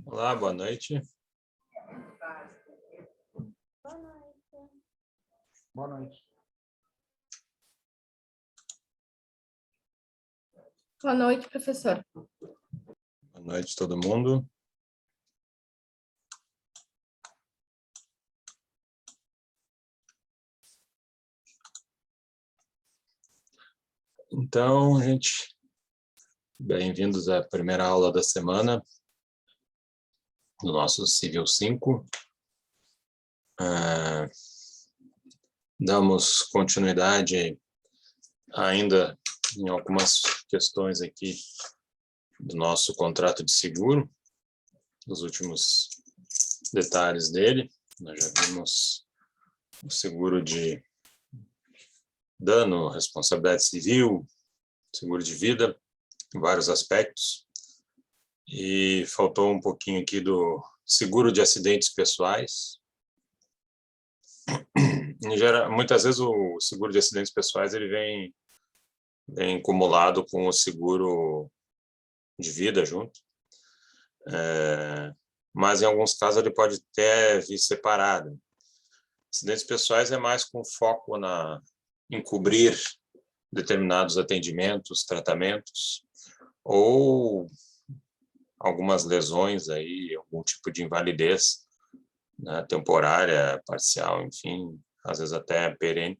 Olá, boa noite. Boa noite. Boa noite. Boa noite, professor. Boa noite, todo mundo. Então, gente, bem-vindos à primeira aula da semana do nosso Civil 5. Damos continuidade ainda em algumas questões aqui do nosso contrato de seguro, dos últimos detalhes dele. Nós já vimos o seguro de dano, responsabilidade civil, seguro de vida, em vários aspectos. E faltou um pouquinho aqui do seguro de acidentes pessoais. Em geral, muitas vezes o seguro de acidentes pessoais ele vem acumulado com o seguro de vida junto. Mas em alguns casos ele pode até vir separado. Acidentes pessoais é mais com foco em cobrir determinados atendimentos, tratamentos, ou algumas lesões aí, algum tipo de invalidez, né, temporária, parcial, enfim, às vezes até perene,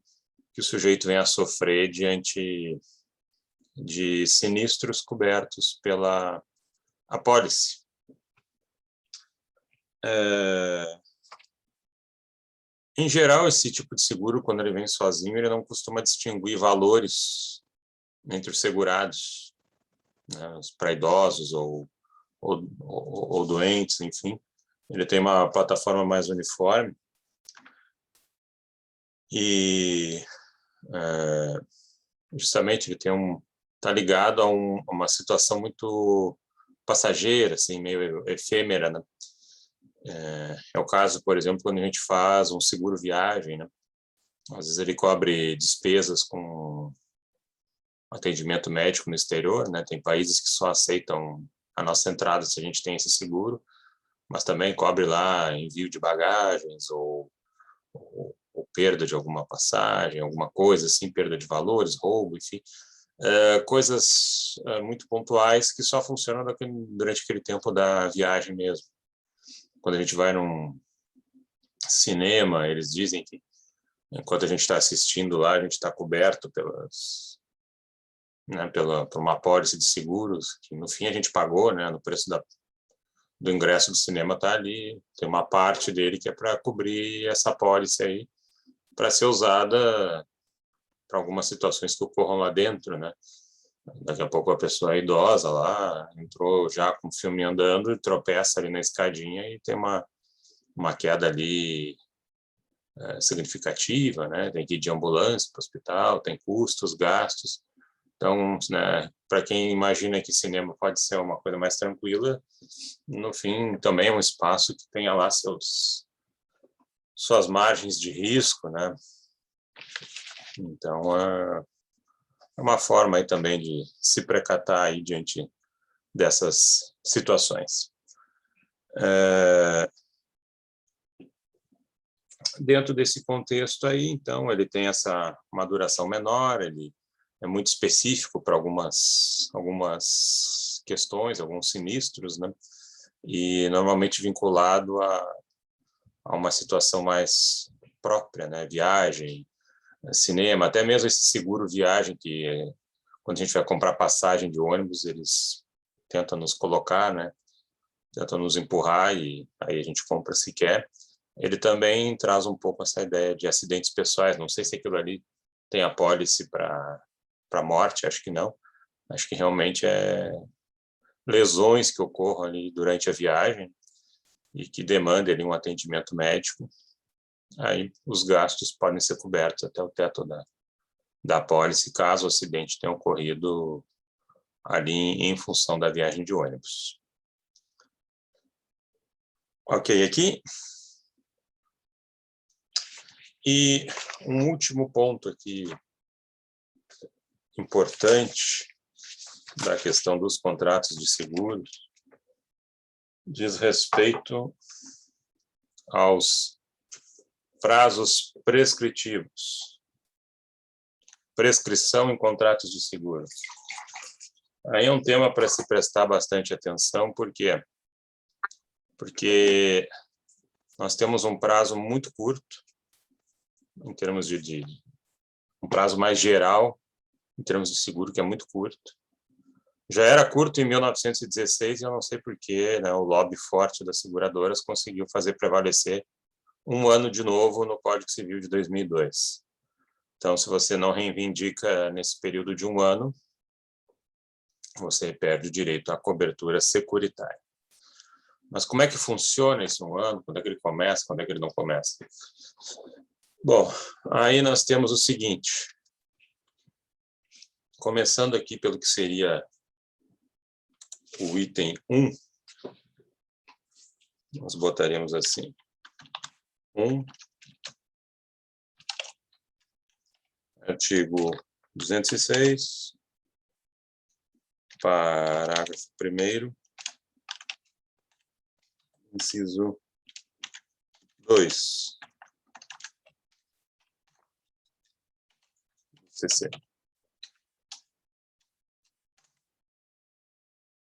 que o sujeito vem a sofrer diante de sinistros cobertos pela apólice. Em geral, esse tipo de seguro, quando ele vem sozinho, ele não costuma distinguir valores entre os segurados, né, para idosos ou doentes, enfim. Ele tem uma plataforma mais uniforme e justamente ele está ligado a uma situação muito passageira, assim, meio efêmera, né? É o caso, por exemplo, quando a gente faz um seguro viagem, né? Às vezes ele cobre despesas com atendimento médico no exterior, né? Tem países que só aceitam a nossa entrada se a gente tem esse seguro, mas também cobre lá envio de bagagens ou perda de alguma passagem, alguma coisa assim, perda de valores, roubo, enfim. Coisas muito pontuais que só funcionam durante aquele tempo da viagem mesmo. Quando a gente vai num cinema, eles dizem que enquanto a gente está assistindo lá, a gente está coberto por uma apólice de seguros, que no fim a gente pagou, né, no preço do ingresso do cinema está ali, tem uma parte dele que é para cobrir essa apólice aí, para ser usada para algumas situações que ocorram lá dentro, né? Daqui a pouco a pessoa é idosa lá, entrou já com o filme andando e tropeça ali na escadinha e tem uma queda ali significativa, né? Tem que ir de ambulância para o hospital, tem custos, gastos. Então, né, para quem imagina que cinema pode ser uma coisa mais tranquila, no fim também é um espaço que tenha lá suas margens de risco, né? Então, é uma forma aí também de se precatar aí diante dessas situações. Dentro desse contexto aí, então, ele tem uma duração menor, ele é muito específico para algumas questões, alguns sinistros, né? E normalmente vinculado a uma situação mais própria, né? Viagem, cinema, até mesmo esse seguro viagem que quando a gente vai comprar passagem de ônibus, eles tentam nos colocar, né? Tentam nos empurrar e aí a gente compra se quer. Ele também traz um pouco essa ideia de acidentes pessoais. Não sei se aquilo ali tem apólice para morte, acho que não. Acho que realmente é lesões que ocorram ali durante a viagem e que demandem ali um atendimento médico. Aí os gastos podem ser cobertos até o teto da apólice, caso o acidente tenha ocorrido ali em função da viagem de ônibus. Ok, aqui. E um último ponto aqui importante da questão dos contratos de seguros diz respeito aos prazos prescritivos. Prescrição em contratos de seguro. Aí é um tema para se prestar bastante atenção, por quê? Porque nós temos um prazo muito curto, em termos de um prazo mais geral, em termos de seguro, que é muito curto. Já era curto em 1916, e eu não sei porquê, né, o lobby forte das seguradoras conseguiu fazer prevalecer um ano de novo no Código Civil de 2002. Então, se você não reivindica nesse período de um ano, você perde o direito à cobertura securitária. Mas como é que funciona esse um ano? Quando é que ele começa? Quando é que ele não começa? Bom, aí nós temos o seguinte. Começando aqui pelo que seria o item 1, nós botaríamos assim. 1, artigo 206, parágrafo 1º, inciso 2. CC.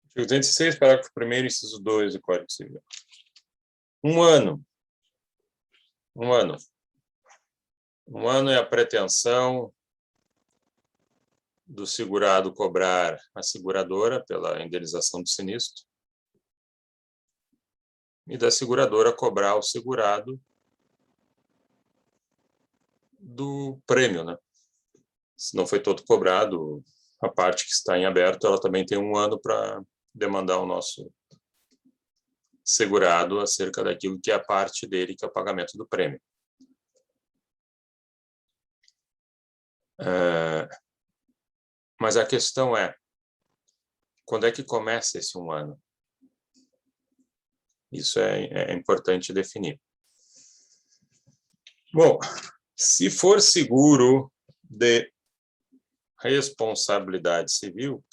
Artigo 206, parágrafo 1º, inciso 2 do Código Civil. Um ano. Um ano. Um ano é a pretensão do segurado cobrar a seguradora pela indenização do sinistro e da seguradora cobrar o segurado do prêmio, né? Se não foi todo cobrado, a parte que está em aberto, ela também tem um ano para demandar o nosso segurado acerca daquilo que é a parte dele, que é o pagamento do prêmio. Mas a questão é, quando é que começa esse um ano? Isso é importante definir. Bom, se for seguro de responsabilidade civil,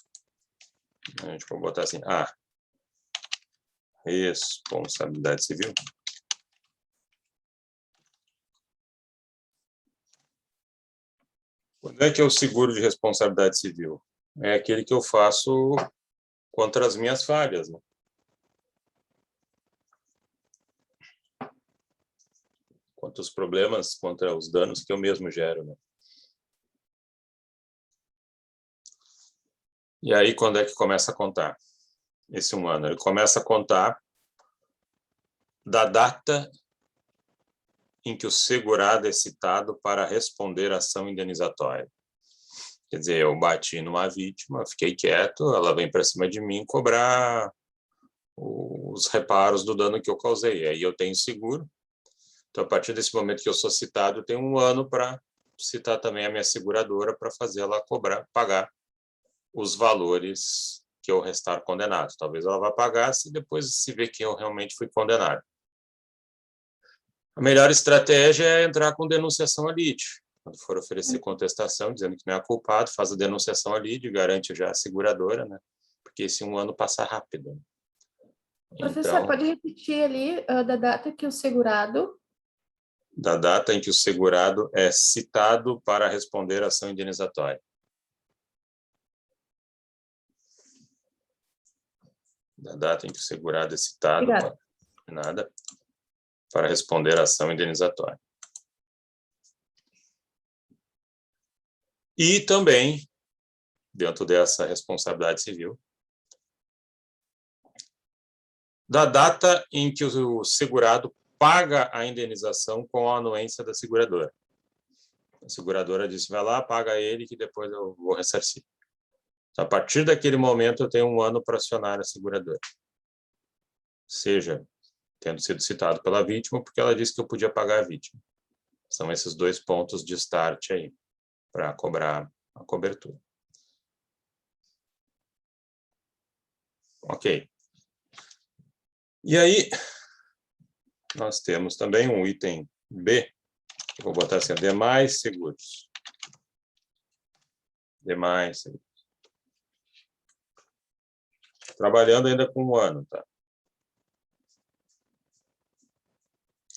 a gente pode botar assim, responsabilidade civil. Quando é que é o seguro de responsabilidade civil? É aquele que eu faço contra as minhas falhas, né? Contra os problemas, contra os danos que eu mesmo gero, né? E aí, quando é que começa a contar esse um ano? Ele começa a contar da data em que o segurado é citado para responder à ação indenizatória. Quer dizer, eu bati numa vítima, fiquei quieto, ela vem para cima de mim cobrar os reparos do dano que eu causei. Aí eu tenho seguro. Então, a partir desse momento que eu sou citado, eu tenho um ano para citar também a minha seguradora para fazer ela pagar os valores que eu restar condenado. Talvez ela vá pagar se depois se vê que eu realmente fui condenado. A melhor estratégia é entrar com denunciação a lide. Quando for oferecer contestação, dizendo que não é culpado, faz a denunciação a lide, garante já a seguradora, né? Porque esse um ano passa rápido. Professor, Então, pode repetir ali da data que o segurado... Da data em que o segurado é citado para responder à ação indenizatória. Da data em que o segurado é citado para responder à ação indenizatória. E também, dentro dessa responsabilidade civil, da data em que o segurado paga a indenização com a anuência da seguradora. A seguradora disse, vai lá, paga ele, que depois eu vou ressarcir. Então, a partir daquele momento, eu tenho um ano para acionar a seguradora. Seja tendo sido citado pela vítima, porque ela disse que eu podia pagar a vítima. São esses dois pontos de start aí, para cobrar a cobertura. Ok. E aí, nós temos também um item B, eu vou botar assim, demais seguros. Demais seguros. Trabalhando ainda com um ano, tá?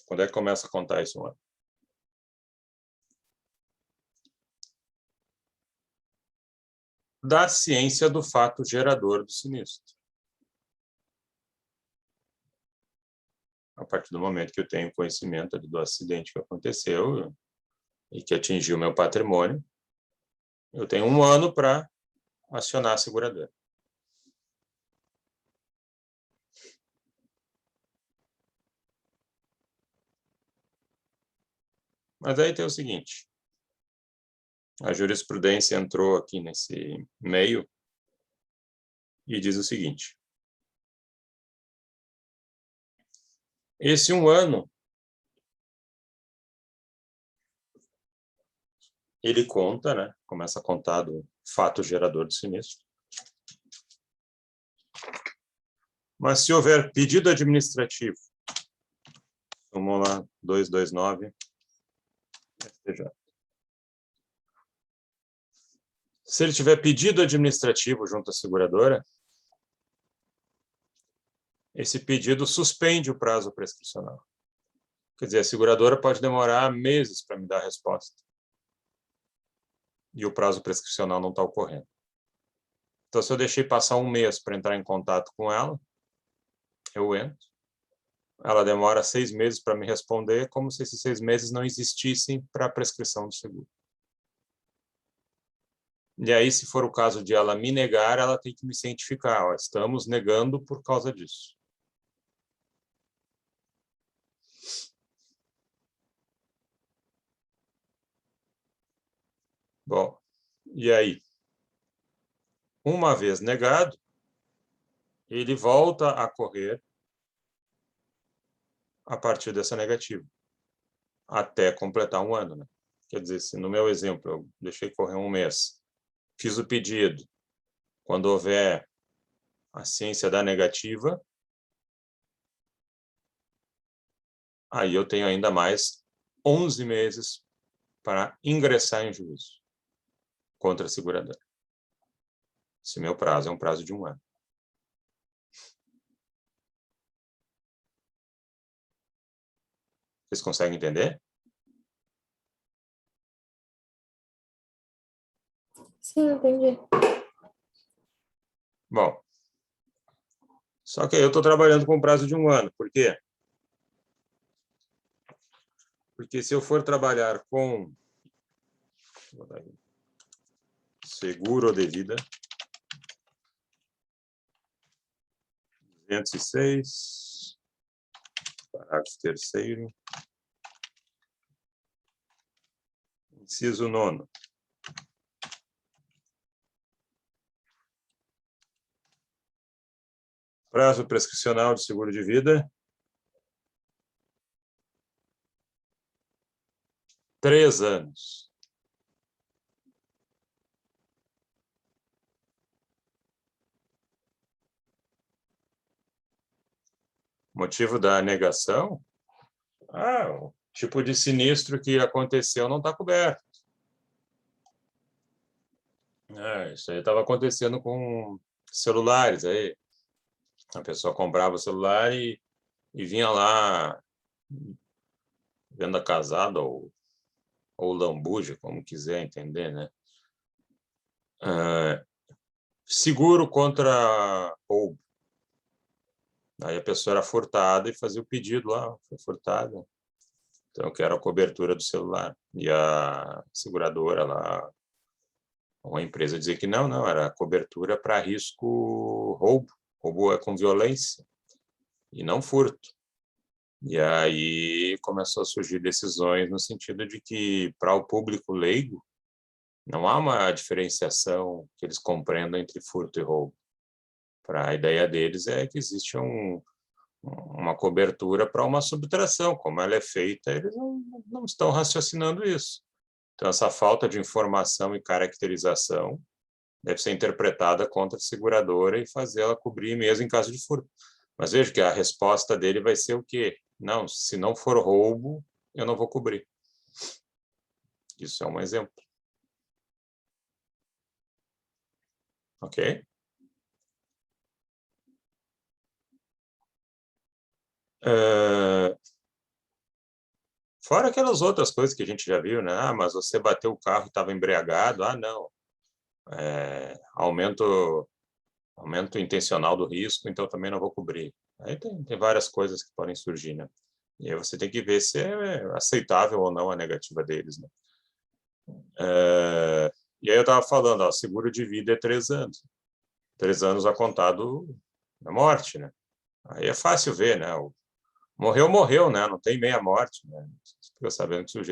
Quando é que começa a contar esse 1 ano? Da ciência do fato gerador do sinistro. A partir do momento que eu tenho conhecimento do acidente que aconteceu e que atingiu meu patrimônio, eu tenho 1 ano para acionar a seguradora. Mas aí tem o seguinte, a jurisprudência entrou aqui nesse meio e diz o seguinte, esse 1 ano, ele conta, né? Começa a contar do fato gerador do sinistro. Mas se houver pedido administrativo, vamos lá, 229, STJ. Se ele tiver pedido administrativo junto à seguradora, esse pedido suspende o prazo prescricional. Quer dizer, a seguradora pode demorar meses para me dar a resposta. E o prazo prescricional não está ocorrendo. Então, se eu deixei passar 1 mês para entrar em contato com ela, eu entro. Ela demora 6 meses para me responder, como se esses 6 meses não existissem para a prescrição do seguro. E aí, se for o caso de ela me negar, ela tem que me cientificar. Ó, estamos negando por causa disso. Bom, e aí? Uma vez negado, ele volta a correr a partir dessa negativa, até completar 1 ano, né? Quer dizer, se no meu exemplo eu deixei correr 1 mês, fiz o pedido, quando houver a ciência da negativa, aí eu tenho ainda mais 11 meses para ingressar em juízo contra a seguradora. Se meu prazo é um prazo de 1 ano. Vocês conseguem entender? Sim, entendi. Bom, só que eu estou trabalhando com prazo de 1 ano. Por quê? Porque se eu for trabalhar com seguro de vida, 206, parágrafo 3º, inciso 9º. Prazo prescricional de seguro de vida, 3 anos. Motivo da negação? O tipo de sinistro que aconteceu não está coberto. Isso aí estava acontecendo com celulares. Aí a pessoa comprava o celular e vinha lá, venda casada ou lambuja, como quiser entender, né? Seguro contra roubo. Aí a pessoa era furtada e fazia o pedido lá, foi furtada. Então, eu quero a cobertura do celular. E a seguradora lá, uma empresa dizia que não, era cobertura para risco roubo. Roubo é com violência e não furto. E aí começou a surgir decisões no sentido de que, para o público leigo, não há uma diferenciação que eles compreendam entre furto e roubo. Para a ideia deles é que existe uma cobertura para uma subtração. Como ela é feita, eles não estão raciocinando isso. Então, essa falta de informação e caracterização deve ser interpretada contra a seguradora e fazê-la cobrir mesmo em caso de furto. Mas veja que a resposta dele vai ser o quê? Não, se não for roubo, eu não vou cobrir. Isso é um exemplo. Ok? Fora aquelas outras coisas que a gente já viu, né? Ah, mas você bateu o carro e estava embriagado. Ah, não. Aumento intencional do risco, então também não vou cobrir. Aí tem várias coisas que podem surgir, né? E aí você tem que ver se é aceitável ou não a negativa deles, né? E aí eu estava falando, ó, seguro de vida é 3 anos. 3 anos a contado da morte, né? Aí é fácil ver, né? Morreu, né? Não tem meia morte, né? Você fica sabendo que o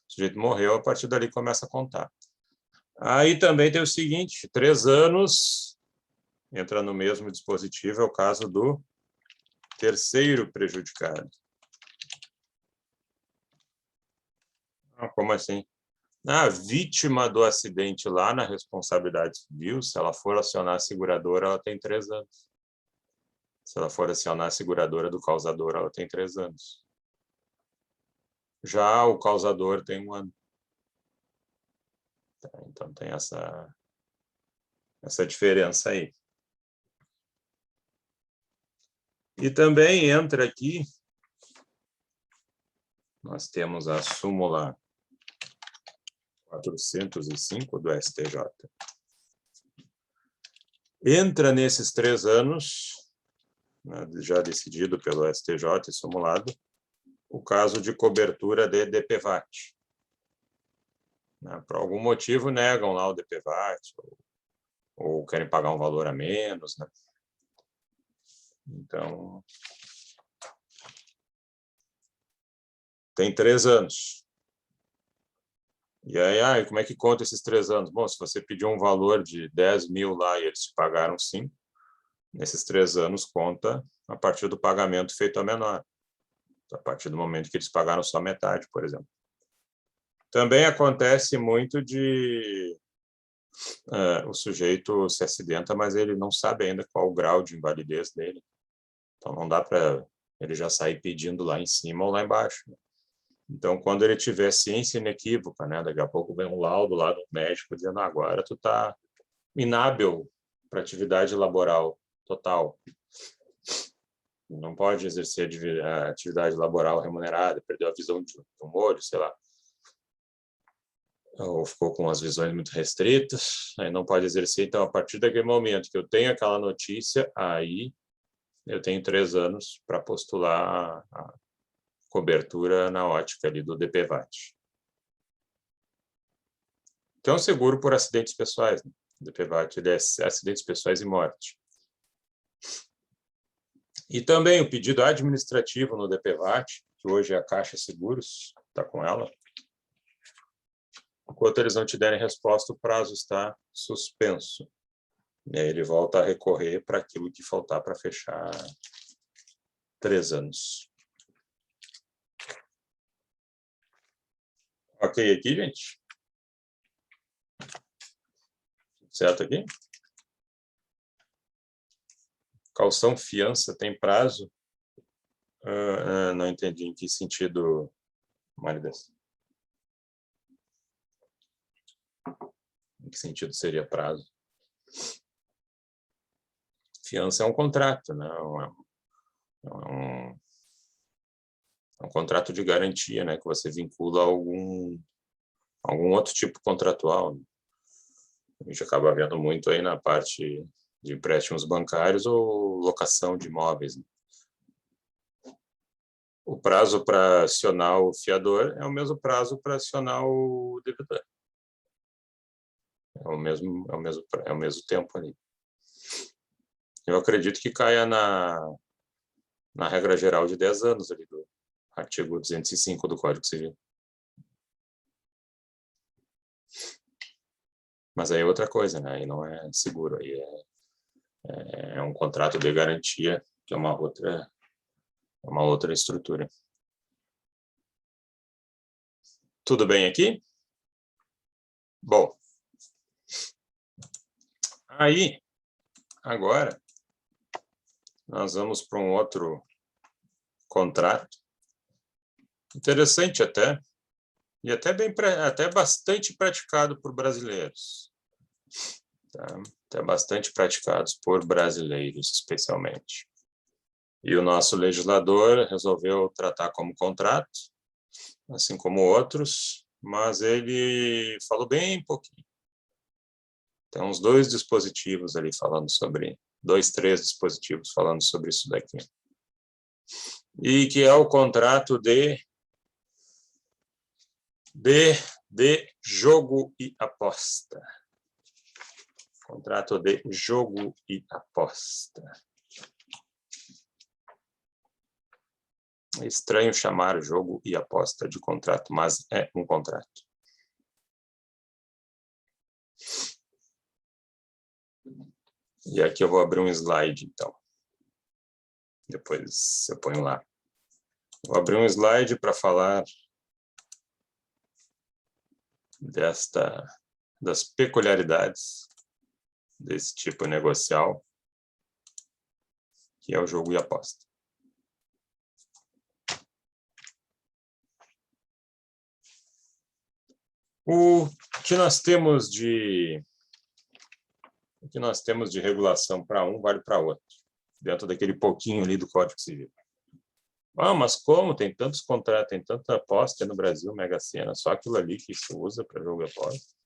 sujeito morreu, a partir dali começa a contar. Aí também tem o seguinte, 3 anos, entra no mesmo dispositivo, é o caso do terceiro prejudicado. Como assim? A vítima do acidente lá na responsabilidade civil, se ela for acionar a seguradora, ela tem 3 anos. Se ela for acionar a seguradora do causador, ela tem 3 anos. Já o causador tem 1 ano. Então tem essa diferença aí. E também entra aqui, nós temos a súmula 405 do STJ. Entra nesses 3 anos, né, já decidido pelo STJ e sumulado, o caso de cobertura de DPVAT. Né, por algum motivo negam lá o DPVAT, ou querem pagar um valor a menos, né? Então, tem 3 anos. E aí, como é que conta esses 3 anos? Bom, se você pediu um valor de 10 mil lá e eles te pagaram 5, nesses 3 anos conta a partir do pagamento feito a menor. A partir do momento que eles pagaram só metade, por exemplo. Também acontece muito de o sujeito se acidenta, mas ele não sabe ainda qual o grau de invalidez dele. Então, não dá para ele já sair pedindo lá em cima ou lá embaixo. Então, quando ele tiver ciência inequívoca, né, daqui a pouco vem um laudo lá do médico dizendo agora tu está inábil para atividade laboral total. Não pode exercer a atividade laboral remunerada, perdeu a visão de um olho, sei lá. Ou ficou com as visões muito restritas, aí não pode exercer. Então, a partir daquele momento que eu tenho aquela notícia, aí eu tenho 3 anos para postular a cobertura na ótica ali do DPVAT. Então, seguro por acidentes pessoais, né? O DPVAT ele é acidentes pessoais e morte. E também o pedido administrativo no DPVAT, que hoje é a Caixa Seguros, está com ela. Enquanto eles não te derem resposta, o prazo está suspenso. E aí ele volta a recorrer para aquilo que faltar para fechar 3 anos. Ok aqui, gente? Certo aqui? Caução fiança tem prazo? Não entendi em que sentido, Maridas. Em que sentido seria prazo? Fiança é um contrato, né? É um contrato de garantia, né? Que você vincula a algum outro tipo contratual. A gente acaba vendo muito aí na parte de empréstimos bancários ou locação de imóveis. O prazo para acionar o fiador é o mesmo prazo para acionar o devedor. É o mesmo tempo ali. Eu acredito que caia na regra geral de 10 anos ali do artigo 205 do Código Civil. Mas aí é outra coisa, né? Aí não é seguro, aí é um contrato de garantia, que é uma outra estrutura. Tudo bem aqui? Bom, aí, agora, nós vamos para um outro contrato, interessante até, e até bastante praticado por brasileiros. Tá? Até bastante praticados por brasileiros, especialmente. E o nosso legislador resolveu tratar como contrato, assim como outros, mas ele falou bem pouquinho. Tem uns 2 dispositivos ali falando sobre, 2, 3 dispositivos falando sobre isso daqui. E que é o contrato de jogo e aposta. Contrato de jogo e aposta. É estranho chamar jogo e aposta de contrato, mas é um contrato. E aqui eu vou abrir um slide, então. Depois eu ponho lá. Vou abrir um slide para falar das peculiaridades desse tipo negocial, que é o jogo e aposta. O que nós temos de regulação para um vale para outro, dentro daquele pouquinho ali do Código Civil. Ah, mas como? Tem tantos contratos, tem tanta aposta no Brasil, Mega Sena, só aquilo ali que se usa para jogo e aposta.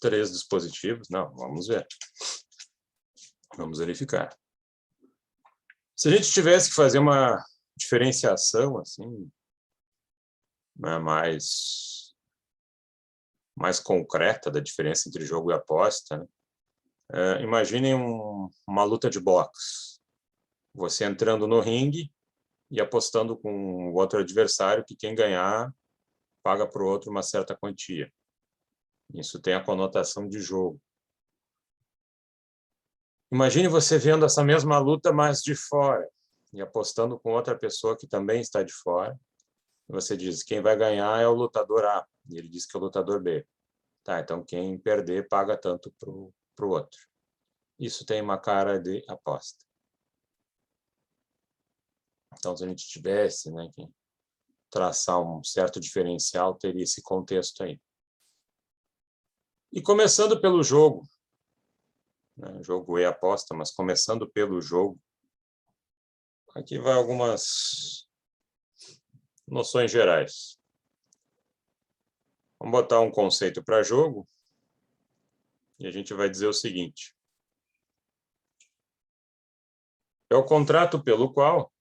3 dispositivos? Não, vamos ver. Vamos verificar. Se a gente tivesse que fazer uma diferenciação assim, né, mais concreta da diferença entre jogo e aposta, né? Imaginem uma luta de boxe. Você entrando no ringue e apostando com o outro adversário que quem ganhar paga para o outro uma certa quantia. Isso tem a conotação de jogo. Imagine você vendo essa mesma luta, mas de fora, e apostando com outra pessoa que também está de fora. Você diz, quem vai ganhar é o lutador A, e ele diz que é o lutador B. Tá, então quem perder paga tanto para o outro. Isso tem uma cara de aposta. Então, se a gente tivesse, né, que traçar um certo diferencial, teria esse contexto aí. E começando pelo jogo, né, jogo e aposta, mas começando pelo jogo, aqui vai algumas noções gerais. Vamos botar um conceito para jogo e a gente vai dizer o seguinte. É o contrato pelo qual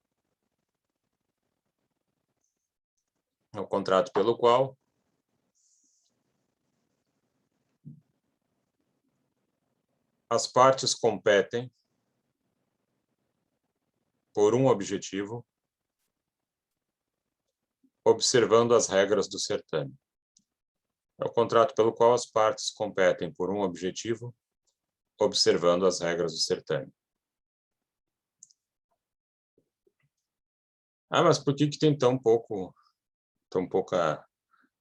as partes competem por um objetivo, observando as regras do certame. É o contrato pelo qual as partes competem por um objetivo, observando as regras do certame. Ah, mas por que tem tão pouca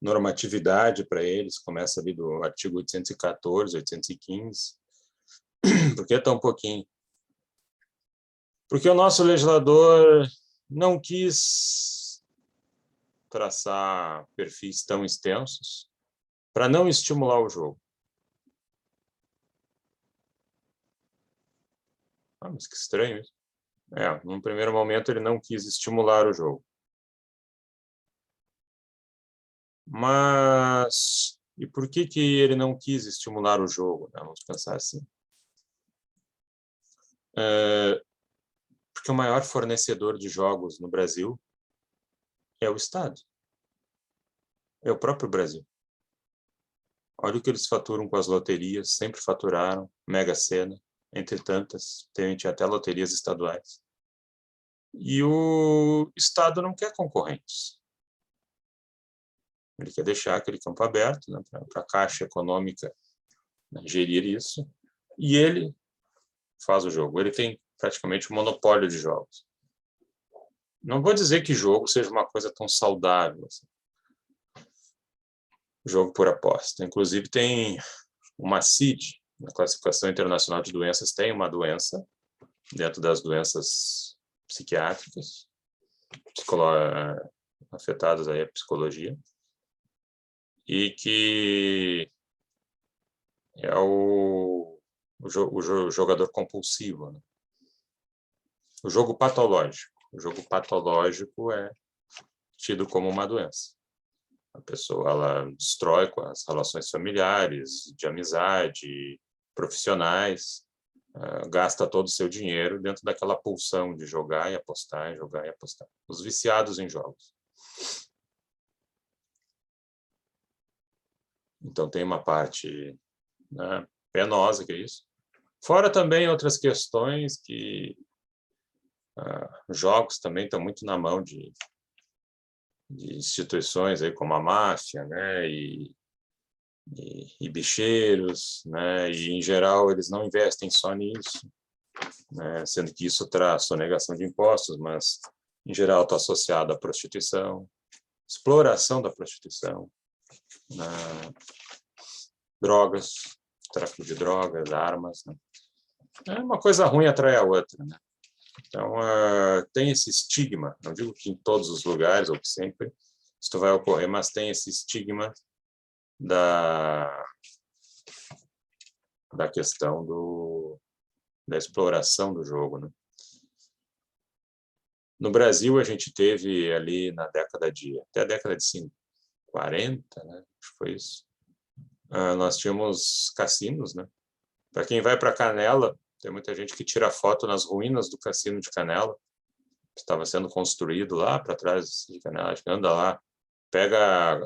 normatividade para eles? Começa ali do artigo 814, 815. Por que tão pouquinho? Porque o nosso legislador não quis traçar perfis tão extensos para não estimular o jogo. Ah, mas que estranho isso. Num primeiro momento ele não quis estimular o jogo. Mas, e por que ele não quis estimular o jogo? Vamos pensar assim. Porque o maior fornecedor de jogos no Brasil é o Estado. É o próprio Brasil. Olha o que eles faturam com as loterias, sempre faturaram, Mega Sena, entre tantas, tem até loterias estaduais. E o Estado não quer concorrentes. Ele quer deixar aquele campo aberto, né, para a Caixa Econômica, né, gerir isso, e ele faz o jogo. Ele tem praticamente um monopólio de jogos. Não vou dizer que jogo seja uma coisa tão saudável assim. Jogo por aposta. Inclusive tem uma CID, na Classificação Internacional de Doenças, tem uma doença, dentro das doenças psiquiátricas, afetadas aí a psicologia, e que é o jogador compulsivo, né? O jogo patológico. O jogo patológico é tido como uma doença. A pessoa ela destrói com as relações familiares, de amizade, profissionais, gasta todo o seu dinheiro dentro daquela pulsão de jogar e apostar, jogar e apostar. Os viciados em jogos. Então, tem uma parte, né, penosa, que é isso. Fora também outras questões que jogos também estão muito na mão de instituições aí como a máfia, né, e bicheiros, né, e em geral eles não investem só nisso, né, sendo que isso traz sonegação de impostos, mas em geral está associado à prostituição, exploração da prostituição, né, drogas, tráfico de drogas, armas, né. Uma coisa ruim atrai a outra, né? Então, tem esse estigma, não digo que em todos os lugares ou que sempre isso vai ocorrer, mas tem esse estigma da questão da exploração do jogo, né? No Brasil, a gente teve ali na década até a década de 40, né? Acho que foi isso. Nós tínhamos cassinos, né? Para quem vai para Canela, tem muita gente que tira foto nas ruínas do cassino de Canela, que estava sendo construído lá para trás de Canela, que anda lá, pega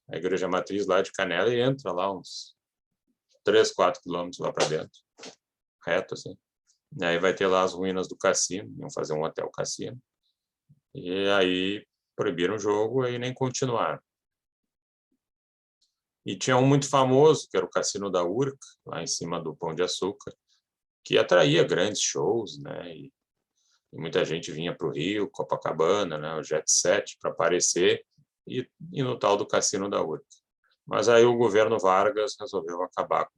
a igreja matriz lá de Canela e entra lá uns 3, 4 quilômetros lá para dentro, reto assim. E aí vai ter lá as ruínas do cassino, iam fazer um hotel cassino. E aí proibiram o jogo e nem continuaram. E tinha um muito famoso, que era o Cassino da Urca, lá em cima do Pão de Açúcar, que atraía grandes shows, né? E muita gente vinha para o Rio, Copacabana, né? O Jet Set, para aparecer, e no tal do Cassino da Urca. Mas aí o governo Vargas resolveu acabar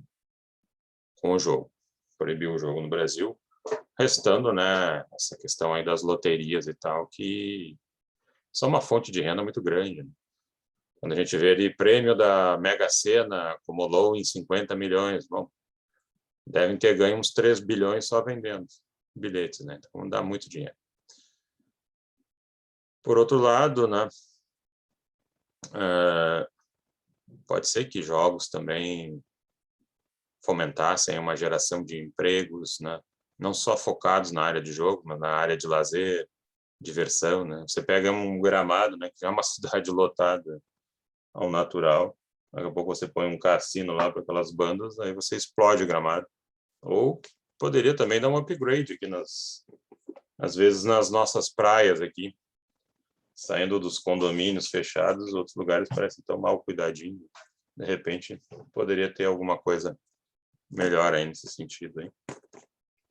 com o jogo, proibiu o jogo no Brasil, restando, né, essa questão aí das loterias e tal, que são uma fonte de renda muito grande, né? Quando a gente vê ali prêmio da Mega Sena acumulou em 50 milhões, bom, devem ter ganho uns 3 bilhões só vendendo bilhetes, né? Então dá muito dinheiro. Por outro lado, né, pode ser que jogos também fomentassem uma geração de empregos, né, não só focados na área de jogo, mas na área de lazer, diversão, né? Você pega um Gramado, né, que é uma cidade lotada ao natural, daqui a pouco você põe um cassino lá para aquelas bandas, aí você explode Gramado. Ou poderia também dar um upgrade aqui às vezes nas nossas praias aqui, saindo dos condomínios fechados, outros lugares parecem tão mal cuidadinho. De repente, poderia ter alguma coisa melhor aí nesse sentido, hein?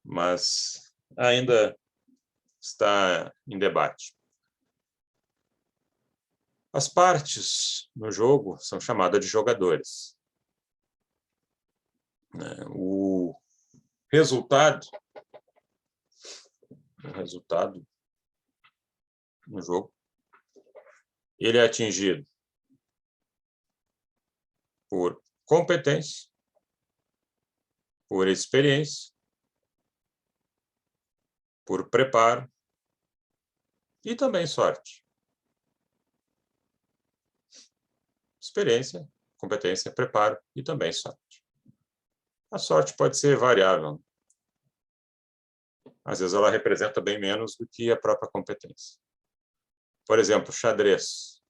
Mas ainda está em debate. As partes no jogo são chamadas de jogadores. O resultado no jogo, ele é atingido por competência, por experiência, por preparo e também sorte. Experiência, competência, preparo e também sorte. A sorte pode ser variável. Às vezes ela representa bem menos do que a própria competência. Por exemplo, xadrez.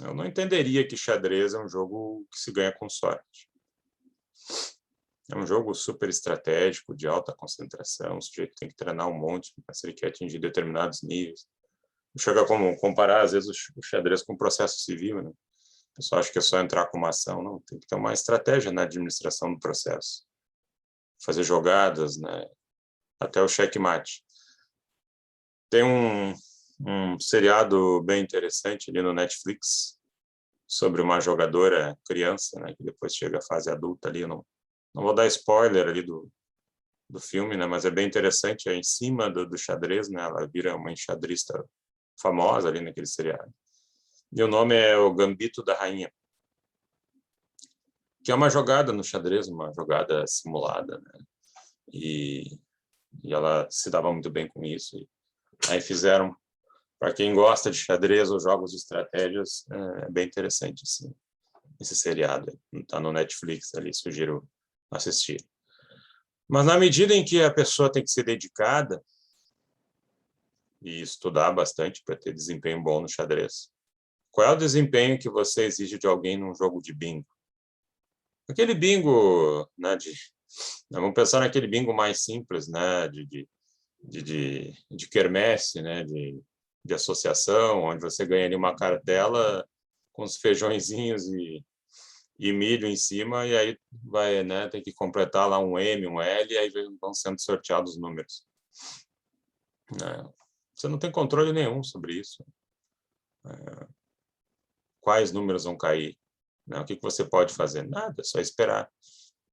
Eu não entenderia que xadrez é um jogo que se ganha com sorte. É um jogo super estratégico, de alta concentração, o sujeito tem que treinar um monte se ele quer atingir determinados níveis. Chega a comparar, às vezes, o xadrez com o processo civil, né? O pessoal acha que é só entrar com uma ação, não. Tem que ter uma estratégia na administração do processo. Fazer jogadas, né? Até o checkmate. Tem um seriado bem interessante ali no Netflix sobre uma jogadora criança, né? Que depois chega à fase adulta ali. Não vou dar spoiler ali do filme, né? Mas é bem interessante. É em cima do xadrez, né? Ela vira uma enxadrista famosa ali naquele seriado. E o nome é o Gambito da Rainha, que é uma jogada no xadrez, uma jogada simulada, né? E ela se dava muito bem com isso. E aí fizeram Para quem gosta de xadrez ou jogos de estratégias, é bem interessante esse seriado. Está no Netflix ali, sugiro assistir. Mas na medida em que a pessoa tem que ser dedicada e estudar bastante para ter desempenho bom no xadrez, qual é o desempenho que você exige de alguém num jogo de bingo? Aquele bingo, né, vamos pensar naquele bingo mais simples, né, de quermesse, né, de associação, onde você ganha ali uma cartela com os feijõezinhos e milho em cima, e aí vai, né, tem que completar lá um M, um L, e aí vão sendo sorteados os números. Você não tem controle nenhum sobre isso. Quais números vão cair? Né? O que você pode fazer? Nada, é só esperar.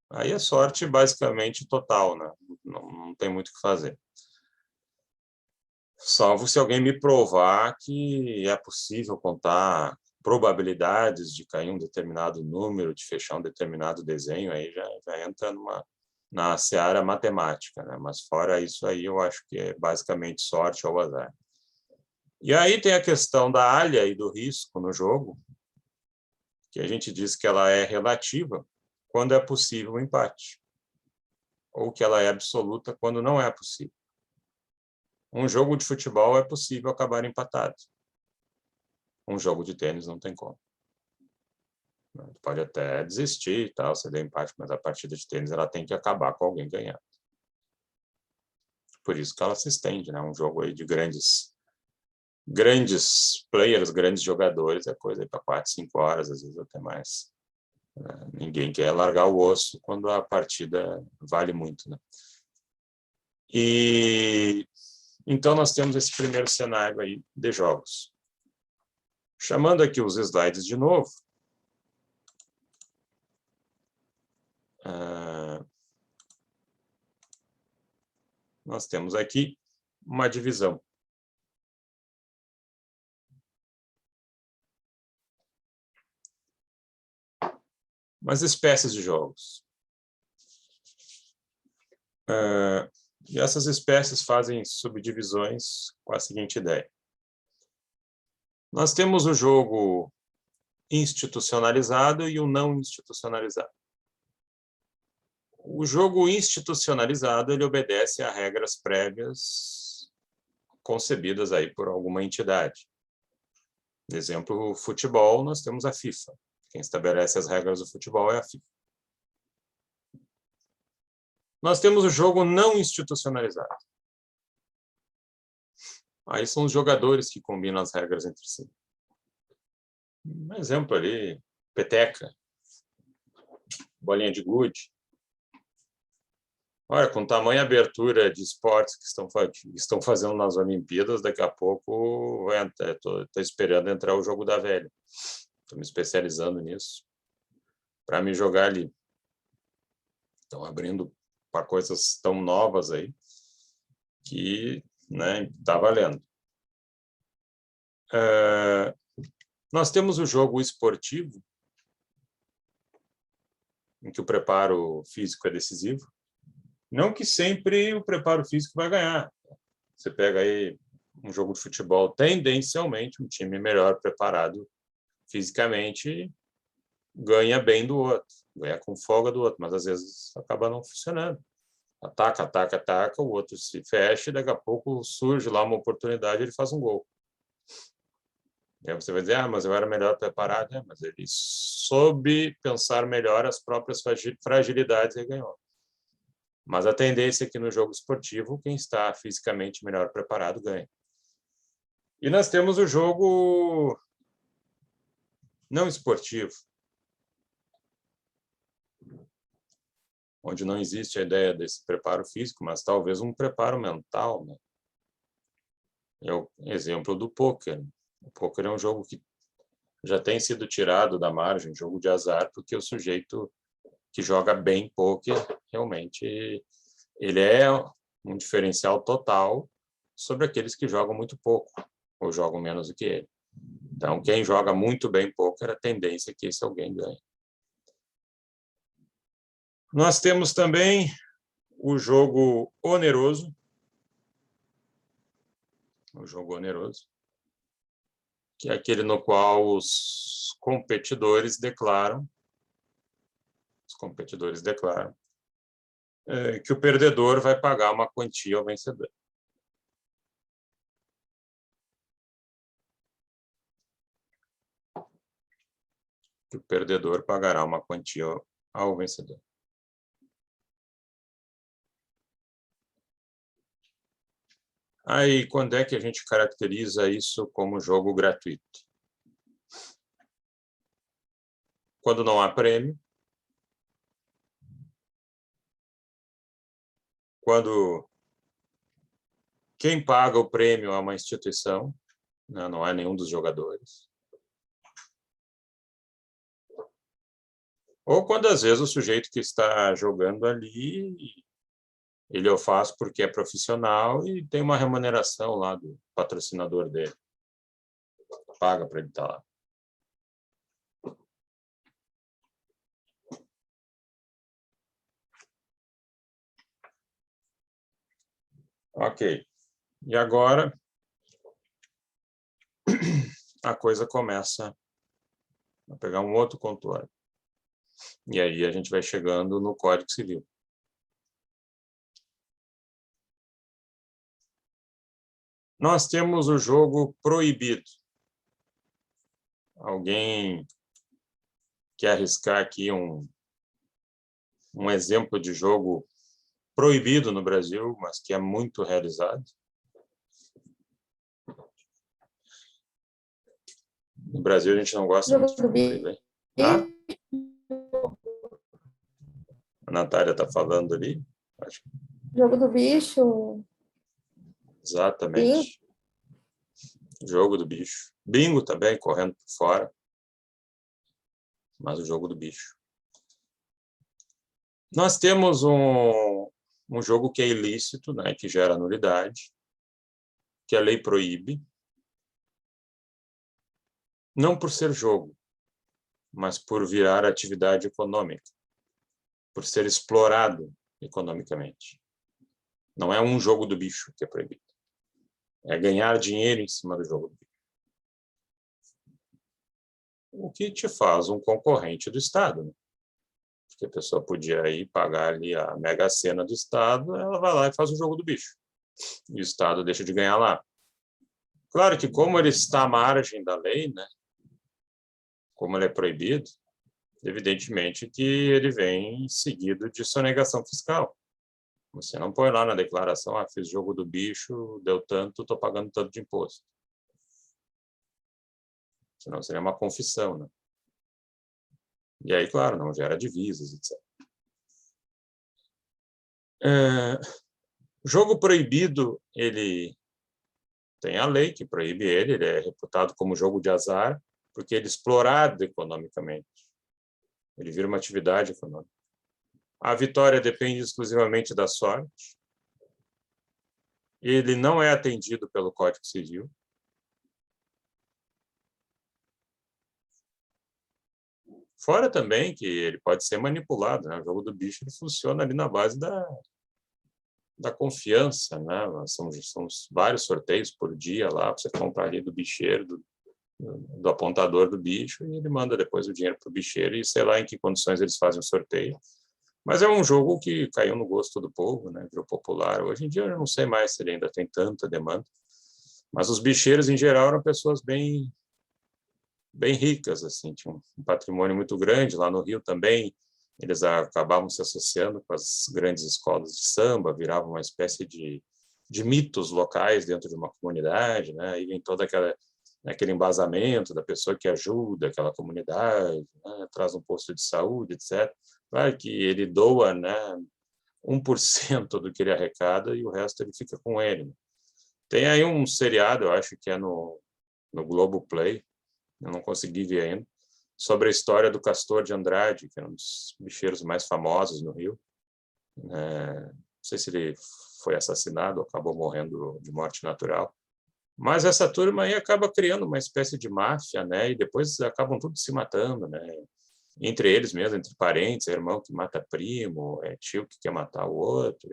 Aí é sorte basicamente total, né? Não tem muito o que fazer. Salvo se alguém me provar que é possível contar probabilidades de cair um determinado número, de fechar um determinado desenho, aí já entra na seara matemática, né? Mas fora isso aí, eu acho que é basicamente sorte ou azar. E aí tem a questão da alha e do risco no jogo, que a gente diz que ela é relativa quando é possível o empate, ou que ela é absoluta quando não é possível. Um jogo de futebol é possível acabar empatado. Um jogo de tênis não tem como. Pode até desistir e tal, você deu empate, mas a partida de tênis ela tem que acabar com alguém ganhando. Por isso que ela se estende, né? Um jogo aí de grandes players, grandes jogadores, é coisa para 4, 5 horas, às vezes até mais. Ninguém quer largar o osso quando a partida vale muito, né? E então nós temos esse primeiro cenário aí de jogos. Chamando aqui os slides de novo, nós temos aqui uma divisão. Umas espécies de jogos. E essas espécies fazem subdivisões com a seguinte ideia. Nós temos o jogo institucionalizado e o não institucionalizado. O jogo institucionalizado ele obedece a regras prévias concebidas aí por alguma entidade. Por exemplo, o futebol, nós temos a FIFA. Quem estabelece as regras do futebol é a FIFA. Nós temos o jogo não institucionalizado. Aí são os jogadores que combinam as regras entre si. Um exemplo ali, peteca, bolinha de gude. Olha, com tamanha abertura de esportes que estão fazendo nas Olimpíadas, daqui a pouco estou esperando entrar o jogo da velha. Estou me especializando nisso para me jogar ali. Estão abrindo para coisas tão novas aí que, né, está valendo. Nós temos o jogo esportivo, em que o preparo físico é decisivo. Não que sempre o preparo físico vai ganhar. Você pega aí um jogo de futebol, tendencialmente, um time melhor preparado fisicamente ganha bem do outro, ganha com folga do outro, mas às vezes acaba não funcionando. Ataca, ataca, ataca, o outro se fecha e daqui a pouco surge lá uma oportunidade e ele faz um gol. E aí você vai dizer, mas eu era melhor preparado. Mas ele soube pensar melhor as próprias fragilidades e ganhou. Mas a tendência é que no jogo esportivo, quem está fisicamente melhor preparado ganha. E nós temos o jogo não esportivo, onde não existe a ideia desse preparo físico, mas talvez um preparo mental, né? É o exemplo do pôquer. O pôquer é um jogo que já tem sido tirado da margem, jogo de azar, porque o sujeito que joga bem pôquer, realmente, ele é um diferencial total sobre aqueles que jogam muito pouco, ou jogam menos do que ele. Então, quem joga muito bem pôquer, a tendência é que esse alguém ganhe. Nós temos também o jogo oneroso. O jogo oneroso. que é aquele no qual os competidores declaram que o perdedor vai pagar uma quantia ao vencedor. Que o perdedor pagará uma quantia ao vencedor. Aí, quando é que a gente caracteriza isso como jogo gratuito? Quando não há prêmio. Quando quem paga o prêmio é uma instituição, né, não é nenhum dos jogadores. Ou quando, às vezes, o sujeito que está jogando ali, ele o faz porque é profissional e tem uma remuneração lá do patrocinador dele. Paga para ele estar lá. Ok. E agora a coisa começa a pegar um outro contorno. E aí a gente vai chegando no Código Civil. Nós temos o jogo proibido. Alguém quer arriscar aqui um exemplo de jogo proibido no Brasil, mas que é muito realizado? No Brasil a gente não gosta muito de proibir. Ah? A Natália está falando ali. Acho. Jogo do bicho. Exatamente. Jogo do bicho. Bingo também, correndo por fora. Mas o jogo do bicho. Nós temos um jogo que é ilícito, né, que gera nulidade, que a lei proíbe, não por ser jogo, mas por virar atividade econômica, por ser explorado economicamente. Não é um jogo do bicho que é proibido. É ganhar dinheiro em cima do jogo do bicho. O que te faz um concorrente do Estado, né? Porque a pessoa podia ir pagar ali a Mega Sena do Estado, ela vai lá e faz o jogo do bicho. E o Estado deixa de ganhar lá. Claro que como ele está à margem da lei, né? Como ele é proibido, evidentemente que ele vem seguido de sonegação fiscal. Você não põe lá na declaração, fiz jogo do bicho, deu tanto, estou pagando tanto de imposto. Senão seria uma confissão, né? E aí, claro, não gera divisas, etc. Jogo proibido, ele tem a lei que proíbe ele é reputado como jogo de azar, porque ele é explorado economicamente. Ele vira uma atividade econômica. A vitória depende exclusivamente da sorte. Ele não é atendido pelo Código Civil. Fora também que ele pode ser manipulado, né? O jogo do bicho ele funciona ali na base da confiança, né? São vários sorteios por dia lá, você compra ali do bicheiro, do apontador do bicho, e ele manda depois o dinheiro para o bicheiro, e sei lá em que condições eles fazem o sorteio. Mas é um jogo que caiu no gosto do povo, né? Virou popular. Hoje em dia eu não sei mais se ele ainda tem tanta demanda, mas os bicheiros, em geral, eram pessoas bem ricas, assim, tinham um patrimônio muito grande. Lá no Rio também, eles acabavam se associando com as grandes escolas de samba, viravam uma espécie de mitos locais dentro de uma comunidade, né? E vem todo aquele embasamento da pessoa que ajuda aquela comunidade, né? Traz um posto de saúde, etc. Claro que ele doa, né, 1% do que ele arrecada e o resto ele fica com ele. Tem aí um seriado, eu acho que é no Globoplay, eu não consegui ver ainda, sobre a história do Castor de Andrade, que é um dos bicheiros mais famosos no Rio. Não sei se ele foi assassinado ou acabou morrendo de morte natural. Mas essa turma aí acaba criando uma espécie de máfia, né? E depois acabam tudo se matando, né? Entre eles mesmo, entre parentes, irmão que mata primo, tio que quer matar o outro.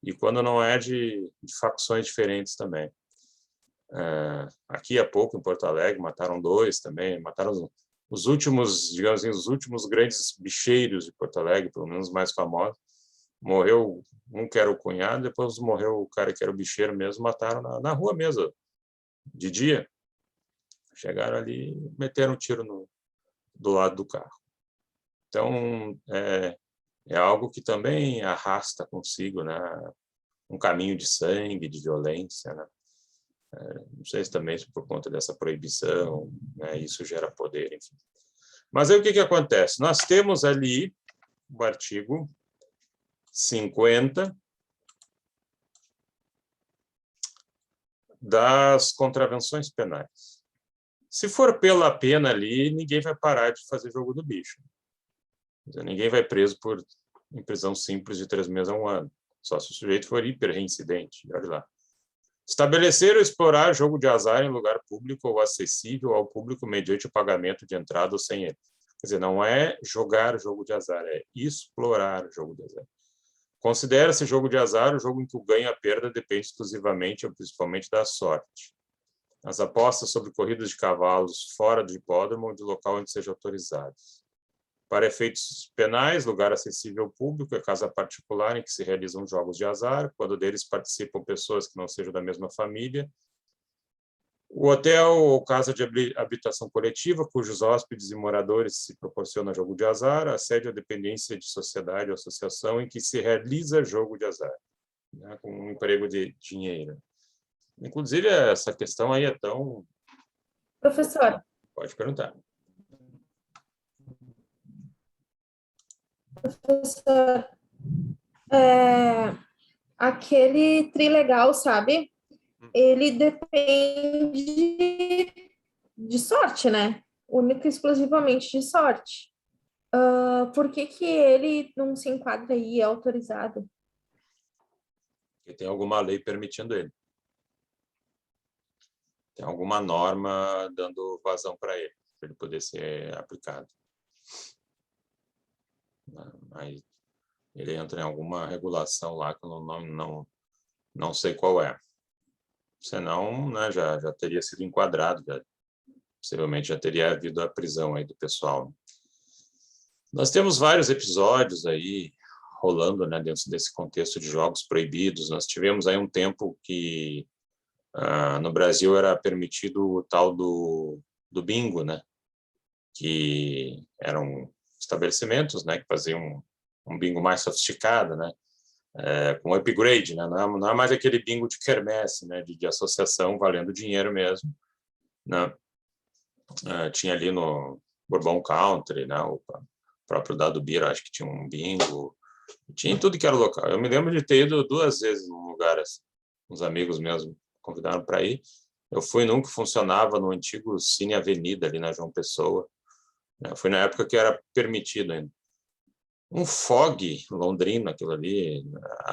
E quando não é de facções diferentes também. Aqui há pouco, em Porto Alegre, mataram 2 também, mataram os últimos, digamos assim, os últimos grandes bicheiros de Porto Alegre, pelo menos mais famosos. Morreu um que era o cunhado, depois morreu o cara que era o bicheiro mesmo, mataram na rua mesmo, de dia. Chegaram ali e meteram um tiro do lado do carro. Então, é algo que também arrasta consigo, né, um caminho de sangue, de violência, né? Não sei se também por conta dessa proibição, né, isso gera poder, enfim. Mas aí o que acontece? Nós temos ali o artigo 50 das contravenções penais. Se for pela pena ali, ninguém vai parar de fazer jogo do bicho. Ninguém vai preso em prisão simples de 3 meses a 1 ano, só se o sujeito for hiperreincidente. Olha lá. Estabelecer ou explorar jogo de azar em lugar público ou acessível ao público mediante o pagamento de entrada ou sem ele. Quer dizer, não é jogar jogo de azar, é explorar jogo de azar. Considera-se jogo de azar o jogo em que o ganho e a perda depende exclusivamente ou principalmente da sorte. As apostas sobre corridas de cavalos fora do hipódromo ou de local onde sejam autorizados. Para efeitos penais, lugar acessível ao público é casa particular em que se realizam jogos de azar, quando deles participam pessoas que não sejam da mesma família. O hotel ou casa de habitação coletiva, cujos hóspedes e moradores se proporcionam jogo de azar, a sede ou dependência de sociedade ou associação em que se realiza jogo de azar, né, com um emprego de dinheiro. Inclusive, essa questão aí é tão... Professor, Pode perguntar. professor, aquele trilegal, sabe? Ele depende de sorte, né? Única e exclusivamente de sorte. Por que que ele não se enquadra aí, é autorizado? Porque tem alguma lei permitindo ele. Tem alguma norma dando vazão para ele poder ser aplicado. Mas ele entra em alguma regulação lá que eu não sei qual é. Senão, né, já teria sido enquadrado, possivelmente já teria havido a prisão aí do pessoal. Nós temos vários episódios aí rolando, né, dentro desse contexto de jogos proibidos. Nós tivemos aí um tempo que no Brasil era permitido o tal do bingo, né, que eram estabelecimentos, né, que faziam um bingo mais sofisticado, né, com upgrade, né, não é mais aquele bingo de quermesse, né, de associação valendo dinheiro mesmo, né. Tinha ali no Bourbon Country, né, o próprio Dado Beer, acho que tinha um bingo, tinha em tudo que era local. Eu me lembro de ter ido 2 vezes num lugar assim, uns amigos meus me convidaram para ir. Eu fui num que funcionava no antigo Cine Avenida, ali na João Pessoa. Foi na época que era permitido ainda. Um fog londrino, aquilo ali.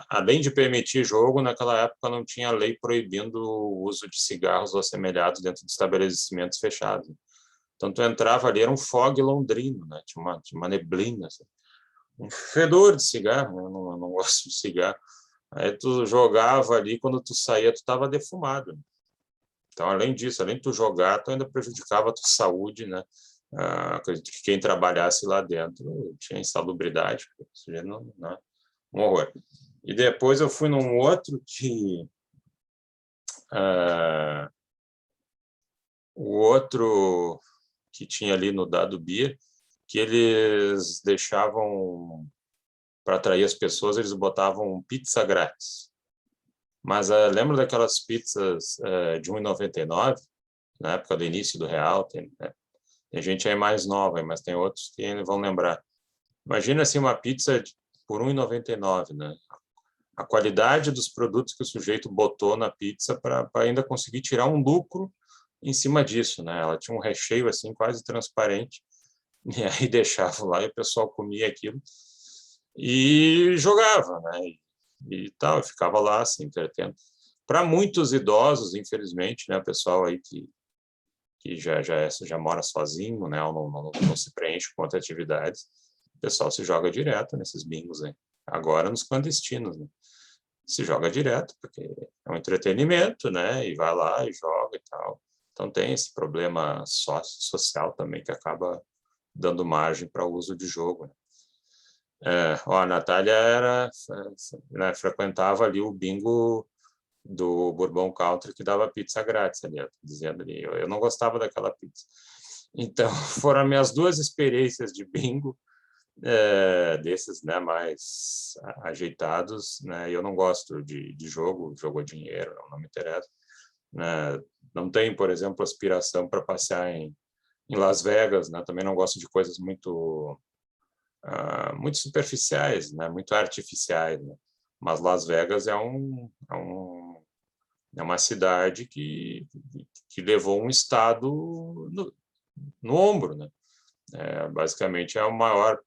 Além de permitir jogo, naquela época não tinha lei proibindo o uso de cigarros ou assemelhados dentro de estabelecimentos fechados. Então, tu entrava ali, era um fog londrino, né? Tinha uma neblina, assim. Um fedor de cigarro, né? Eu não gosto de cigarro. Aí tu jogava ali, quando tu saía, tu estava defumado. Então, além disso, além de tu jogar, tu ainda prejudicava a tua saúde, né? Acredito que quem trabalhasse lá dentro tinha insalubridade, um horror. E depois eu fui num outro que... o outro que tinha ali no Dado Beer, que eles deixavam, para atrair as pessoas, eles botavam pizza grátis. Mas lembra daquelas pizzas de R$1,99, na época do início do real? Tem gente aí mais nova, mas tem outros que vão lembrar. Imagina assim, uma pizza por R$1,99, né? A qualidade dos produtos que o sujeito botou na pizza para ainda conseguir tirar um lucro em cima disso, né? Ela tinha um recheio assim quase transparente, e aí deixava lá e o pessoal comia aquilo e jogava, né? E tal, ficava lá assim, entretendo. Para muitos idosos, infelizmente, né, o pessoal aí que já mora sozinho, né, ou não se preenche com outras atividades, o pessoal se joga direto nesses bingos aí. Agora nos clandestinos, né? se joga direto, porque é um entretenimento, né? E vai lá e joga e tal. Então tem esse problema social também que acaba dando margem para o uso de jogo, né? A Natália né, frequentava ali o bingo do Bourbon Country que dava pizza grátis ali, dizendo ali, eu não gostava daquela pizza. Então, foram as minhas duas experiências de bingo, desses, né, mais ajeitados, né? Eu não gosto de jogo a dinheiro, não me interessa, né? Não tenho, por exemplo, aspiração para passear em Las Vegas, né? Também não gosto de coisas muito superficiais, né? Muito artificiais, né? Mas Las Vegas é uma cidade que levou um estado no ombro, né? Basicamente é o maior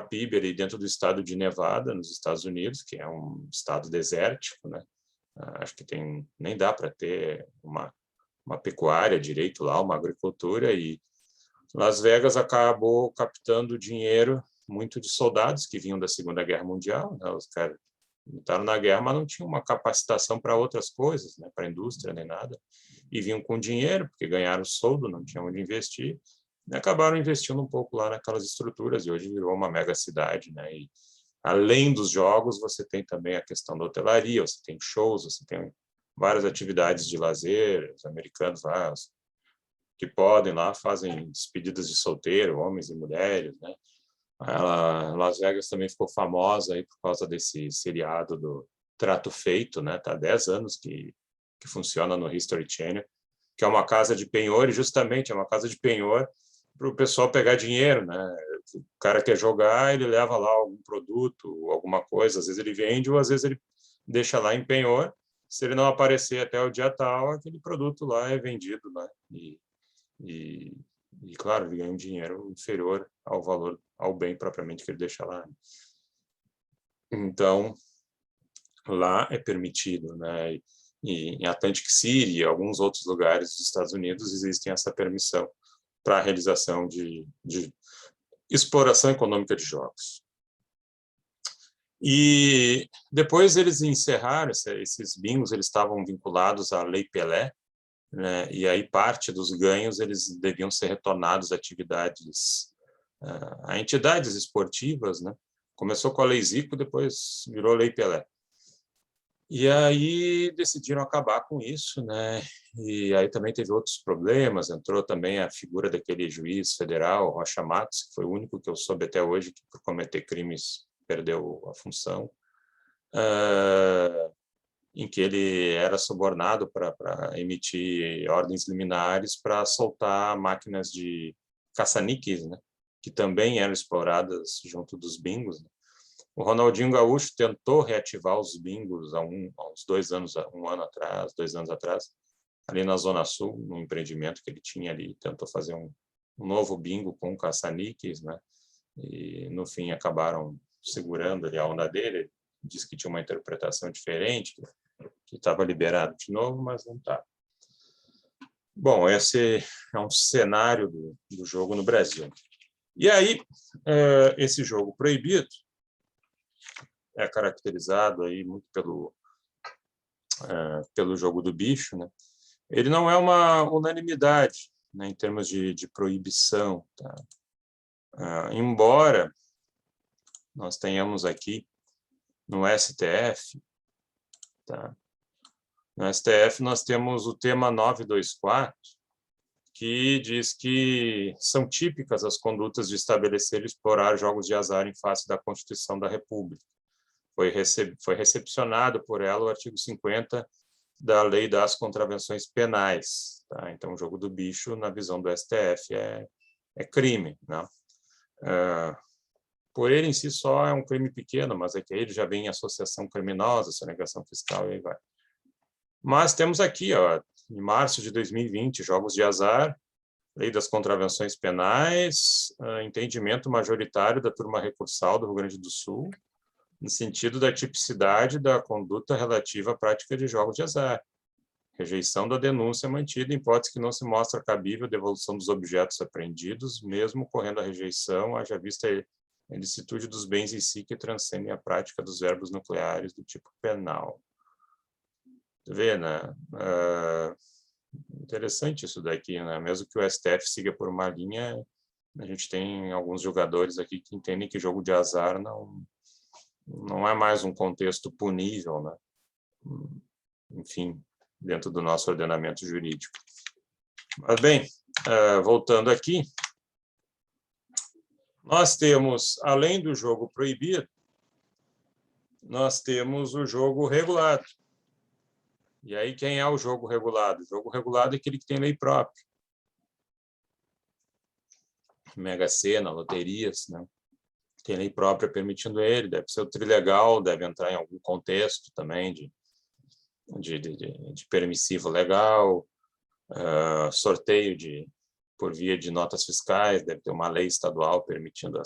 PIB ali dentro do estado de Nevada, nos Estados Unidos, que é um estado desértico, né? Acho que nem dá para ter uma pecuária direito lá, uma agricultura, e Las Vegas acabou captando dinheiro muito de soldados que vinham da Segunda Guerra Mundial, né? Os caras lutaram na guerra, mas não tinham uma capacitação para outras coisas, né? Para a indústria nem nada, e vinham com dinheiro, porque ganharam soldo, não tinham onde investir, e acabaram investindo um pouco lá naquelas estruturas, e hoje virou uma mega cidade, né? E além dos jogos, você tem também a questão da hotelaria, você tem shows, você tem várias atividades de lazer, os americanos lá, que podem lá, fazem despedidas de solteiro, homens e mulheres, né? Las Vegas também ficou famosa aí por causa desse seriado do Trato Feito, né? Tá há 10 anos que funciona no History Channel, que é uma casa de penhor, e justamente é uma casa de penhor para o pessoal pegar dinheiro, né? O cara quer jogar, ele leva lá algum produto, alguma coisa, às vezes ele vende ou às vezes ele deixa lá em penhor. Se ele não aparecer até o dia tal, aquele produto lá é vendido, né? E claro, ele ganha um dinheiro inferior ao valor, ao bem propriamente que ele deixa lá. Então, lá é permitido, né? E em Atlantic City e alguns outros lugares dos Estados Unidos existem essa permissão para a realização de exploração econômica de jogos. E depois eles encerraram esses bingos, eles estavam vinculados à Lei Pelé, né? E aí parte dos ganhos eles deviam ser retornados a atividades, a entidades esportivas, né? Começou com a Lei Zico, depois virou Lei Pelé. E aí decidiram acabar com isso, né? E aí também teve outros problemas, entrou também a figura daquele juiz federal, Rocha Matos, que foi o único que eu soube até hoje que por cometer crimes perdeu a função, em que ele era subornado para emitir ordens liminares para soltar máquinas de caça-níqueis, né? Que também eram exploradas junto dos bingos, né? O Ronaldinho Gaúcho tentou reativar os bingos há uns 2 anos, 1 ano atrás, 2 anos atrás, ali na Zona Sul, num empreendimento que ele tinha ali, tentou fazer um novo bingo com caça-níqueis, né? E no fim acabaram segurando ali a onda dele. Ele disse que tinha uma interpretação diferente, que estava liberado de novo, mas não está. Bom, esse é um cenário do jogo no Brasil. E aí, esse jogo proibido é caracterizado aí muito pelo jogo do bicho, né? Ele não é uma unanimidade, né, em termos de proibição, tá? Embora nós tenhamos aqui no STF, tá? No STF nós temos o tema 924, que diz que são típicas as condutas de estabelecer e explorar jogos de azar em face da Constituição da República. Foi recepcionado por ela o artigo 50 da Lei das Contravenções Penais, tá? Então, o jogo do bicho, na visão do STF, é crime, né? Por ele em si só é um crime pequeno, mas é que ele já vem em associação criminosa, sonegação fiscal, e aí vai. Mas temos aqui, ó, em março de 2020, jogos de azar, Lei das Contravenções Penais, entendimento majoritário da turma recursal do Rio Grande do Sul, no sentido da tipicidade da conduta relativa à prática de jogos de azar. Rejeição da denúncia mantida, em hipótese que não se mostra cabível a devolução dos objetos apreendidos, mesmo ocorrendo a rejeição, haja vista é licitude dos bens em si que transcendem a prática dos verbos nucleares do tipo penal. Tá vendo, né? Interessante isso daqui, né? Mesmo que o STF siga por uma linha, a gente tem alguns jogadores aqui que entendem que jogo de azar não é mais um contexto punível, né? Enfim, dentro do nosso ordenamento jurídico. Mas bem, voltando aqui, nós temos, além do jogo proibido, nós temos o jogo regulado. E aí, quem é o jogo regulado? O jogo regulado é aquele que tem lei própria. Mega Sena, loterias, né? Tem lei própria permitindo ele, deve ser o trilegal, deve entrar em algum contexto também de permissivo legal, sorteio por via de notas fiscais, deve ter uma lei estadual permitindo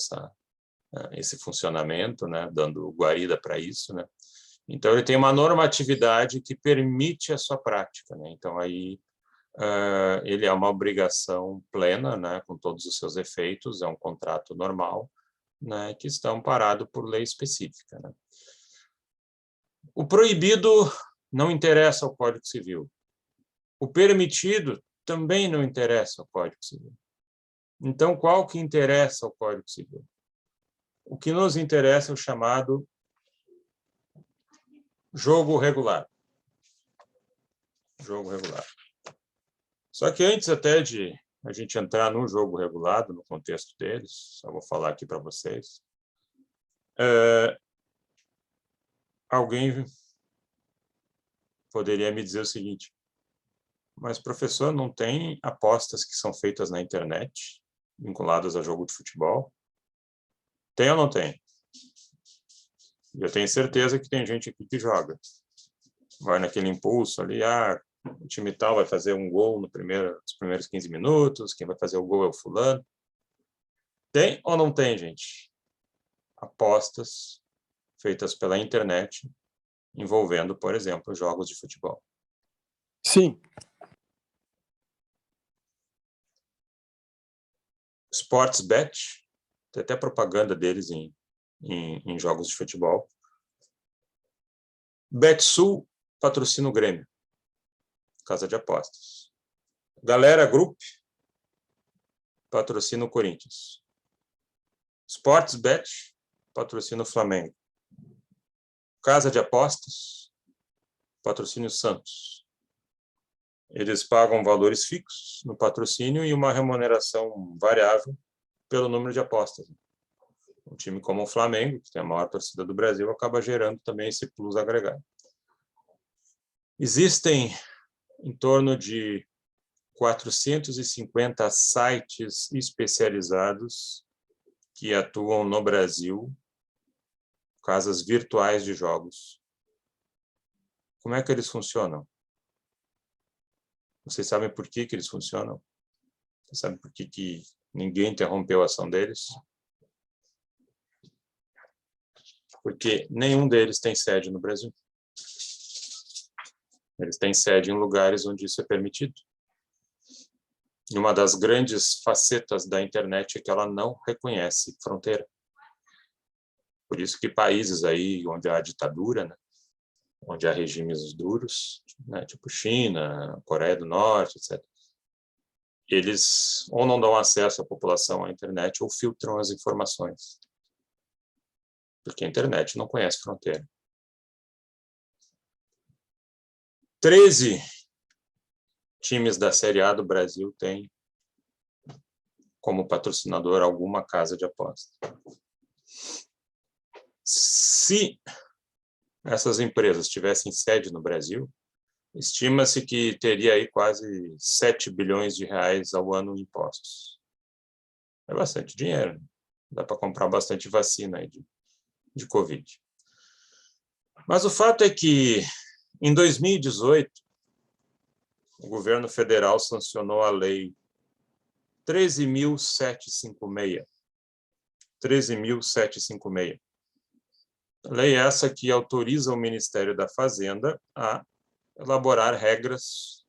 esse funcionamento, né? Dando guarida para isso, né? Então, ele tem uma normatividade que permite a sua prática, né? Então, aí, ele é uma obrigação plena, né? Com todos os seus efeitos, é um contrato normal, né? Que está amparado por lei específica, né? O proibido não interessa ao Código Civil. O permitido também não interessa ao Código Civil. Então, qual que interessa ao Código Civil? O que nos interessa é o chamado jogo regular. Jogo regular. Só que antes até de a gente entrar no jogo regulado, no contexto deles, só vou falar aqui para vocês, alguém poderia me dizer o seguinte: mas, professor, não tem apostas que são feitas na internet, vinculadas a jogo de futebol? Tem ou não tem? Eu tenho certeza que tem gente aqui que joga. Vai naquele impulso ali, o time tal vai fazer um gol nos primeiros 15 minutos, quem vai fazer o gol é o fulano. Tem ou não tem, gente? Apostas feitas pela internet envolvendo, por exemplo, jogos de futebol. Sim. Sportsbet, tem até propaganda deles em jogos de futebol. Betsul patrocina o Grêmio, casa de apostas. Galera Group patrocina o Corinthians. Sportsbet patrocina o Flamengo. Casa de apostas patrocina o Santos. Eles pagam valores fixos no patrocínio e uma remuneração variável pelo número de apostas. Um time como o Flamengo, que tem a maior torcida do Brasil, acaba gerando também esse plus agregado. Existem em torno de 450 sites especializados que atuam no Brasil, casas virtuais de jogos. Como é que eles funcionam? Vocês sabem por que eles funcionam? Vocês sabem por que ninguém interrompeu a ação deles? Porque nenhum deles tem sede no Brasil. Eles têm sede em lugares onde isso é permitido. E uma das grandes facetas da internet é que ela não reconhece fronteira. Por isso que países aí onde há ditadura, né, onde há regimes duros, né, tipo China, Coreia do Norte, etc., eles ou não dão acesso à população à internet ou filtram as informações. Porque a internet não conhece fronteira. 13 times da Série A do Brasil têm como patrocinador alguma casa de aposta. Se essas empresas tivessem sede no Brasil, estima-se que teria aí quase 7 bilhões de reais ao ano em impostos. É bastante dinheiro, né? Dá para comprar bastante vacina aí de Covid. Mas o fato é que, em 2018, o governo federal sancionou a lei 13.756. 13.756. Lei essa que autoriza o Ministério da Fazenda a elaborar regras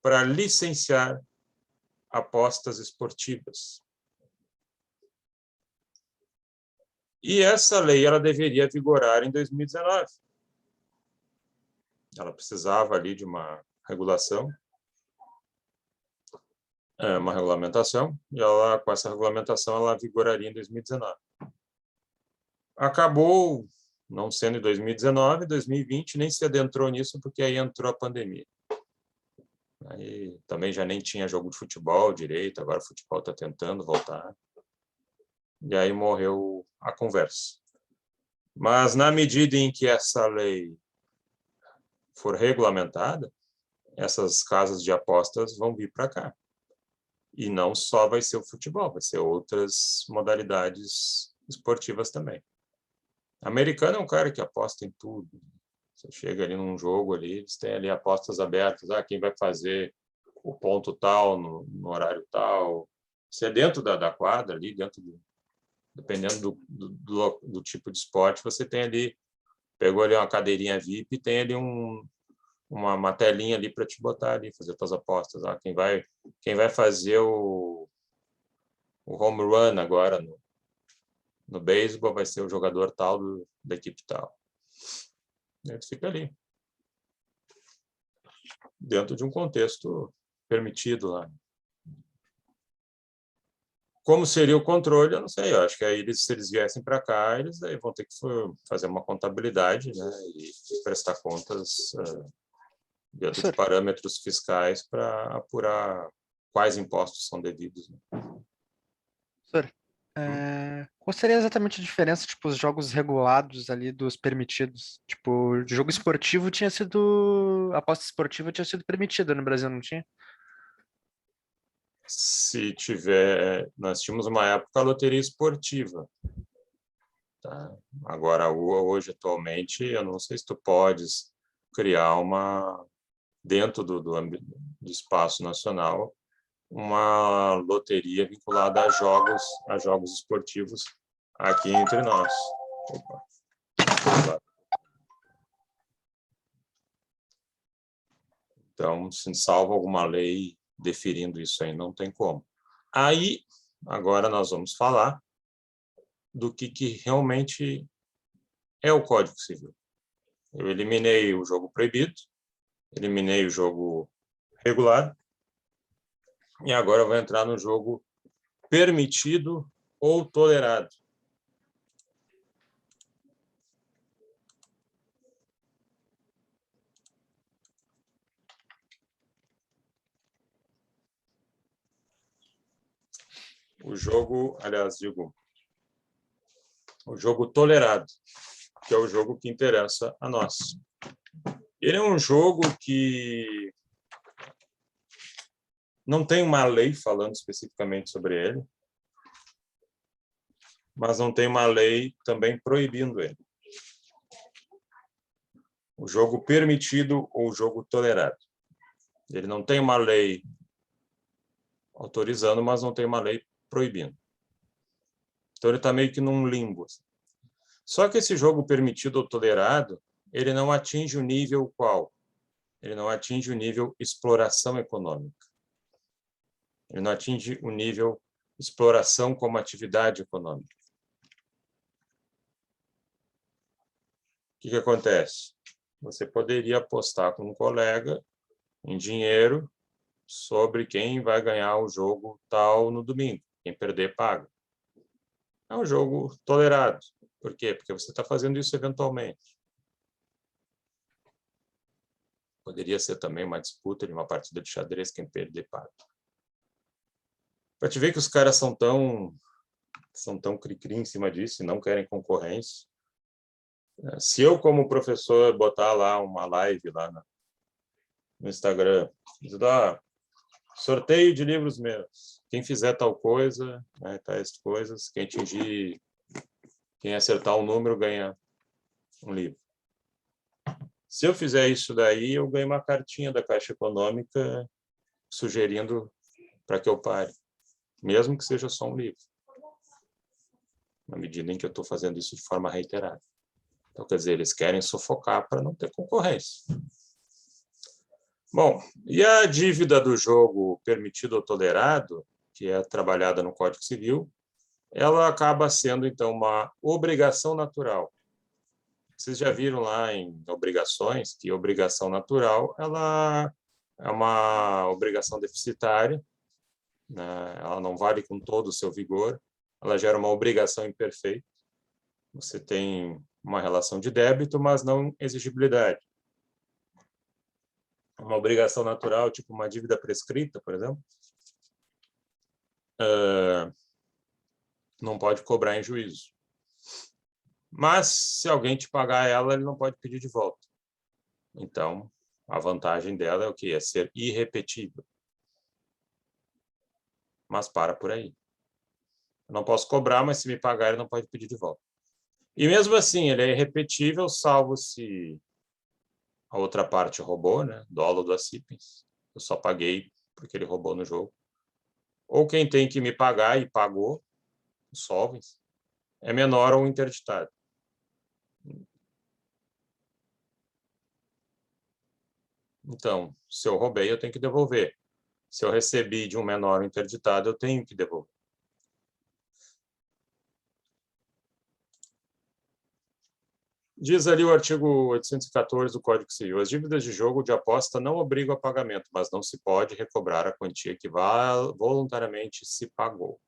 para licenciar apostas esportivas. E essa lei ela deveria vigorar em 2019. Ela precisava ali de uma regulação, uma regulamentação, e ela, com essa regulamentação ela vigoraria em 2019. Acabou não sendo em 2019, 2020 nem se adentrou nisso, porque aí entrou a pandemia. Aí também já nem tinha jogo de futebol direito, agora o futebol está tentando voltar. E aí morreu a conversa. Mas na medida em que essa lei for regulamentada, essas casas de apostas vão vir para cá. E não só vai ser o futebol, vai ser outras modalidades esportivas também. O americano é um cara que aposta em tudo. Você chega ali num jogo ali, eles têm ali apostas abertas. Quem vai fazer o ponto tal, no horário tal. Se é dentro da quadra, ali, dependendo do tipo de esporte, você tem ali, pegou ali uma cadeirinha VIP, tem ali uma telinha ali para te botar ali, fazer suas apostas. Quem vai fazer o home run agora no beisebol vai ser o jogador tal da equipe tal. E aí tu fica ali, dentro de um contexto permitido lá. Como seria o controle, eu não sei. Eu acho que aí, se eles viessem para cá, eles aí vão ter que fazer uma contabilidade, né, e prestar contas dentro de parâmetros fiscais para apurar quais impostos são devidos. Né? Professor, qual seria exatamente a diferença, tipo, os jogos regulados ali dos permitidos? Tipo, o jogo esportivo tinha sido... A aposta esportiva tinha sido permitida no Brasil, não tinha? Se tiver... Nós tínhamos uma época a loteria esportiva. Tá? Agora, hoje, atualmente, eu não sei se tu podes criar dentro do espaço nacional, uma loteria vinculada a jogos esportivos aqui entre nós. Opa. Então, se salvo alguma lei definindo isso aí, não tem como. Aí, agora nós vamos falar do que realmente é o Código Civil. Eu eliminei o jogo proibido, eliminei o jogo regulado, e agora eu vou entrar no jogo permitido ou tolerado. O jogo tolerado, que é o jogo que interessa a nós. Ele é um jogo que não tem uma lei falando especificamente sobre ele, mas não tem uma lei também proibindo ele. O jogo permitido ou o jogo tolerado. Ele não tem uma lei autorizando, mas não tem uma lei proibindo. Então ele está meio que num limbo. Só que esse jogo permitido ou tolerado, ele não atinge o nível qual? Ele não atinge o nível exploração econômica. Ele não atinge o nível exploração como atividade econômica. O que acontece? Você poderia apostar com um colega em dinheiro sobre quem vai ganhar o jogo tal no domingo. Quem perder, paga. É um jogo tolerado. Por quê? Porque você está fazendo isso eventualmente. Poderia ser também uma disputa de uma partida de xadrez, quem perder, paga. Para te ver que os caras são tão cri-cri em cima disso e não querem concorrência. Se eu, como professor, botar lá uma live lá no Instagram, dizendo, sorteio de livros meus, quem fizer tal coisa, né, tais coisas, quem acertar o número ganha um livro. Se eu fizer isso daí, eu ganho uma cartinha da Caixa Econômica sugerindo para que eu pare, mesmo que seja só um livro, na medida em que eu estou fazendo isso de forma reiterada. Então, quer dizer, eles querem sufocar para não ter concorrência. Bom, e a dívida do jogo permitido ou tolerado, que é trabalhada no Código Civil, ela acaba sendo, então, uma obrigação natural. Vocês já viram lá em obrigações que obrigação natural ela é uma obrigação deficitária, né? Ela não vale com todo o seu vigor, ela gera uma obrigação imperfeita. Você tem uma relação de débito, mas não exigibilidade. Uma obrigação natural, tipo uma dívida prescrita, por exemplo, não pode cobrar em juízo. Mas, se alguém te pagar ela, ele não pode pedir de volta. Então, a vantagem dela é o quê? É ser irrepetível. Mas para por aí. Eu não posso cobrar, mas se me pagar, ele não pode pedir de volta. E mesmo assim, ele é irrepetível, salvo se a outra parte roubou, né? Dolo do Acipens. Eu só paguei porque ele roubou no jogo. Ou quem tem que me pagar e pagou, o solvens, é menor ou interditado. Então, se eu roubei, eu tenho que devolver. Se eu recebi de um menor interditado, eu tenho que devolver. Diz ali o artigo 814 do Código Civil: as dívidas de jogo de aposta não obrigam a pagamento, mas não se pode recobrar a quantia que voluntariamente se pagou.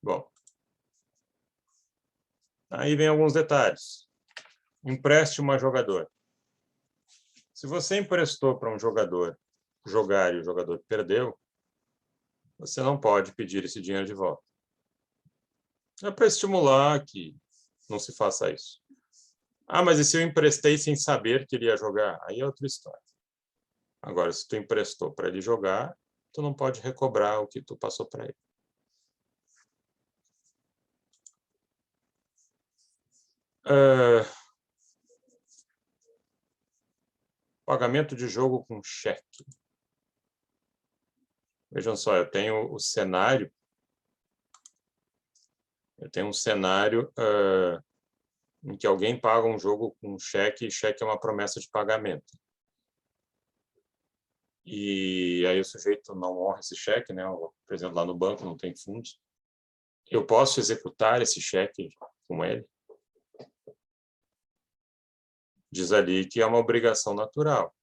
Bom, aí vem alguns detalhes. Empréstimo a jogador. Se você emprestou para um jogador jogar e o jogador perdeu, você não pode pedir esse dinheiro de volta. É para estimular que não se faça isso. Ah, mas e se eu emprestei sem saber que ele ia jogar? Aí é outra história. Agora, se tu emprestou para ele jogar, tu não pode recobrar o que tu passou para ele. Pagamento de jogo com cheque. Vejam só, eu tenho o cenário. Eu tenho um cenário em que alguém paga um jogo com cheque, e cheque é uma promessa de pagamento. E aí o sujeito não honra esse cheque, né? Por exemplo, lá no banco não tem fundos. Eu posso executar esse cheque com ele? Diz ali que é uma obrigação natural,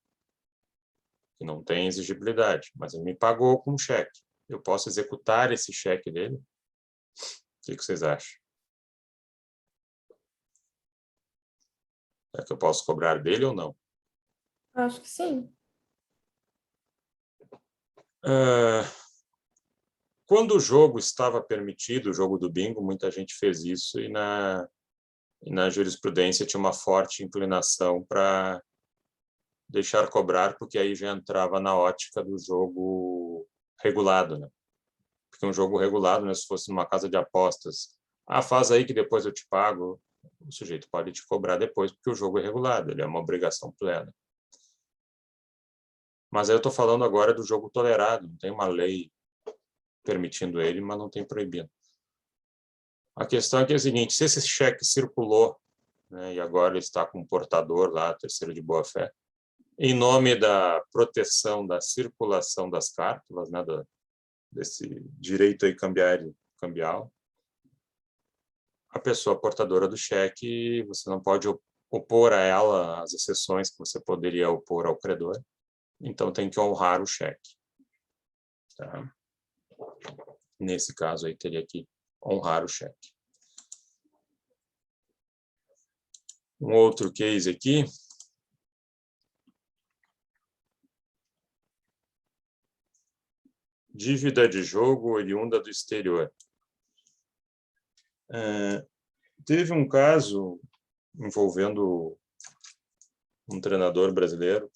que não tem exigibilidade, mas ele me pagou com cheque. Eu posso executar esse cheque dele? O que vocês acham? É que eu posso cobrar dele ou não? Acho que sim. Quando o jogo estava permitido, o jogo do bingo, muita gente fez isso e na jurisprudência tinha uma forte inclinação para deixar cobrar, porque aí já entrava na ótica do jogo regulado, né? Porque um jogo regulado, né, se fosse numa casa de apostas, faz aí que depois eu te pago, o sujeito pode te cobrar depois, porque o jogo é regulado, ele é uma obrigação plena. Mas aí eu estou falando agora do jogo tolerado, não tem uma lei permitindo ele, mas não tem proibindo. A questão é a seguinte: se esse cheque circulou, né, e agora ele está com um portador lá, terceiro de boa-fé, em nome da proteção da circulação das cártulas, né, desse direito aí cambial, a pessoa portadora do cheque, você não pode opor a ela as exceções que você poderia opor ao credor, então tem que honrar o cheque. Tá? Nesse caso aí teria que honrar o cheque. Um outro case aqui. Dívida de jogo oriunda do exterior. Teve um caso envolvendo um treinador brasileiro,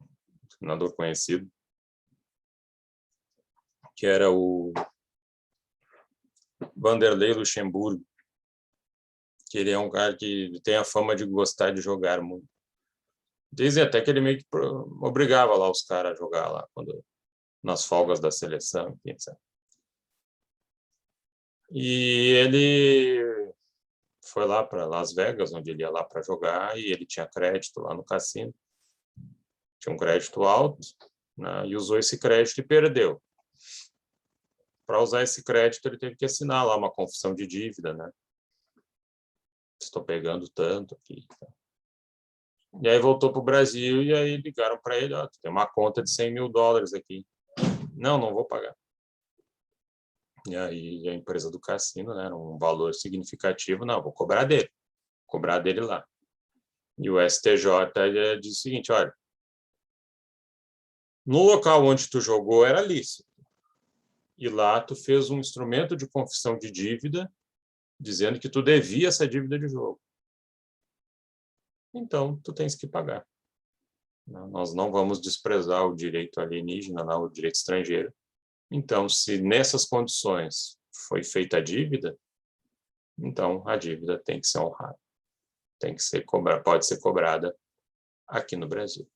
um treinador conhecido, que era o Vanderlei Luxemburgo, que ele é um cara que tem a fama de gostar de jogar muito. Dizem até que ele meio que obrigava lá os caras a jogar lá, nas folgas da seleção, etc. E ele foi lá para Las Vegas, onde ele ia lá para jogar, e ele tinha crédito lá no cassino. Tinha um crédito alto, né, e usou esse crédito e perdeu. Para usar esse crédito, ele teve que assinar lá uma confissão de dívida, né? Estou pegando tanto aqui. E aí voltou para o Brasil e aí ligaram para ele, ó, tem uma conta de $100 mil aqui. Não vou pagar. E aí a empresa do cassino, né, um valor significativo, não, vou cobrar dele lá. E o STJ disse o seguinte, olha, no local onde tu jogou era lícito. E lá tu fez um instrumento de confissão de dívida dizendo que tu devia essa dívida de jogo. Então, tu tens que pagar. Nós não vamos desprezar o direito alienígena, não, o direito estrangeiro. Então, se nessas condições foi feita a dívida, então a dívida tem que ser honrada. Tem que ser cobrada, pode ser cobrada aqui no Brasil.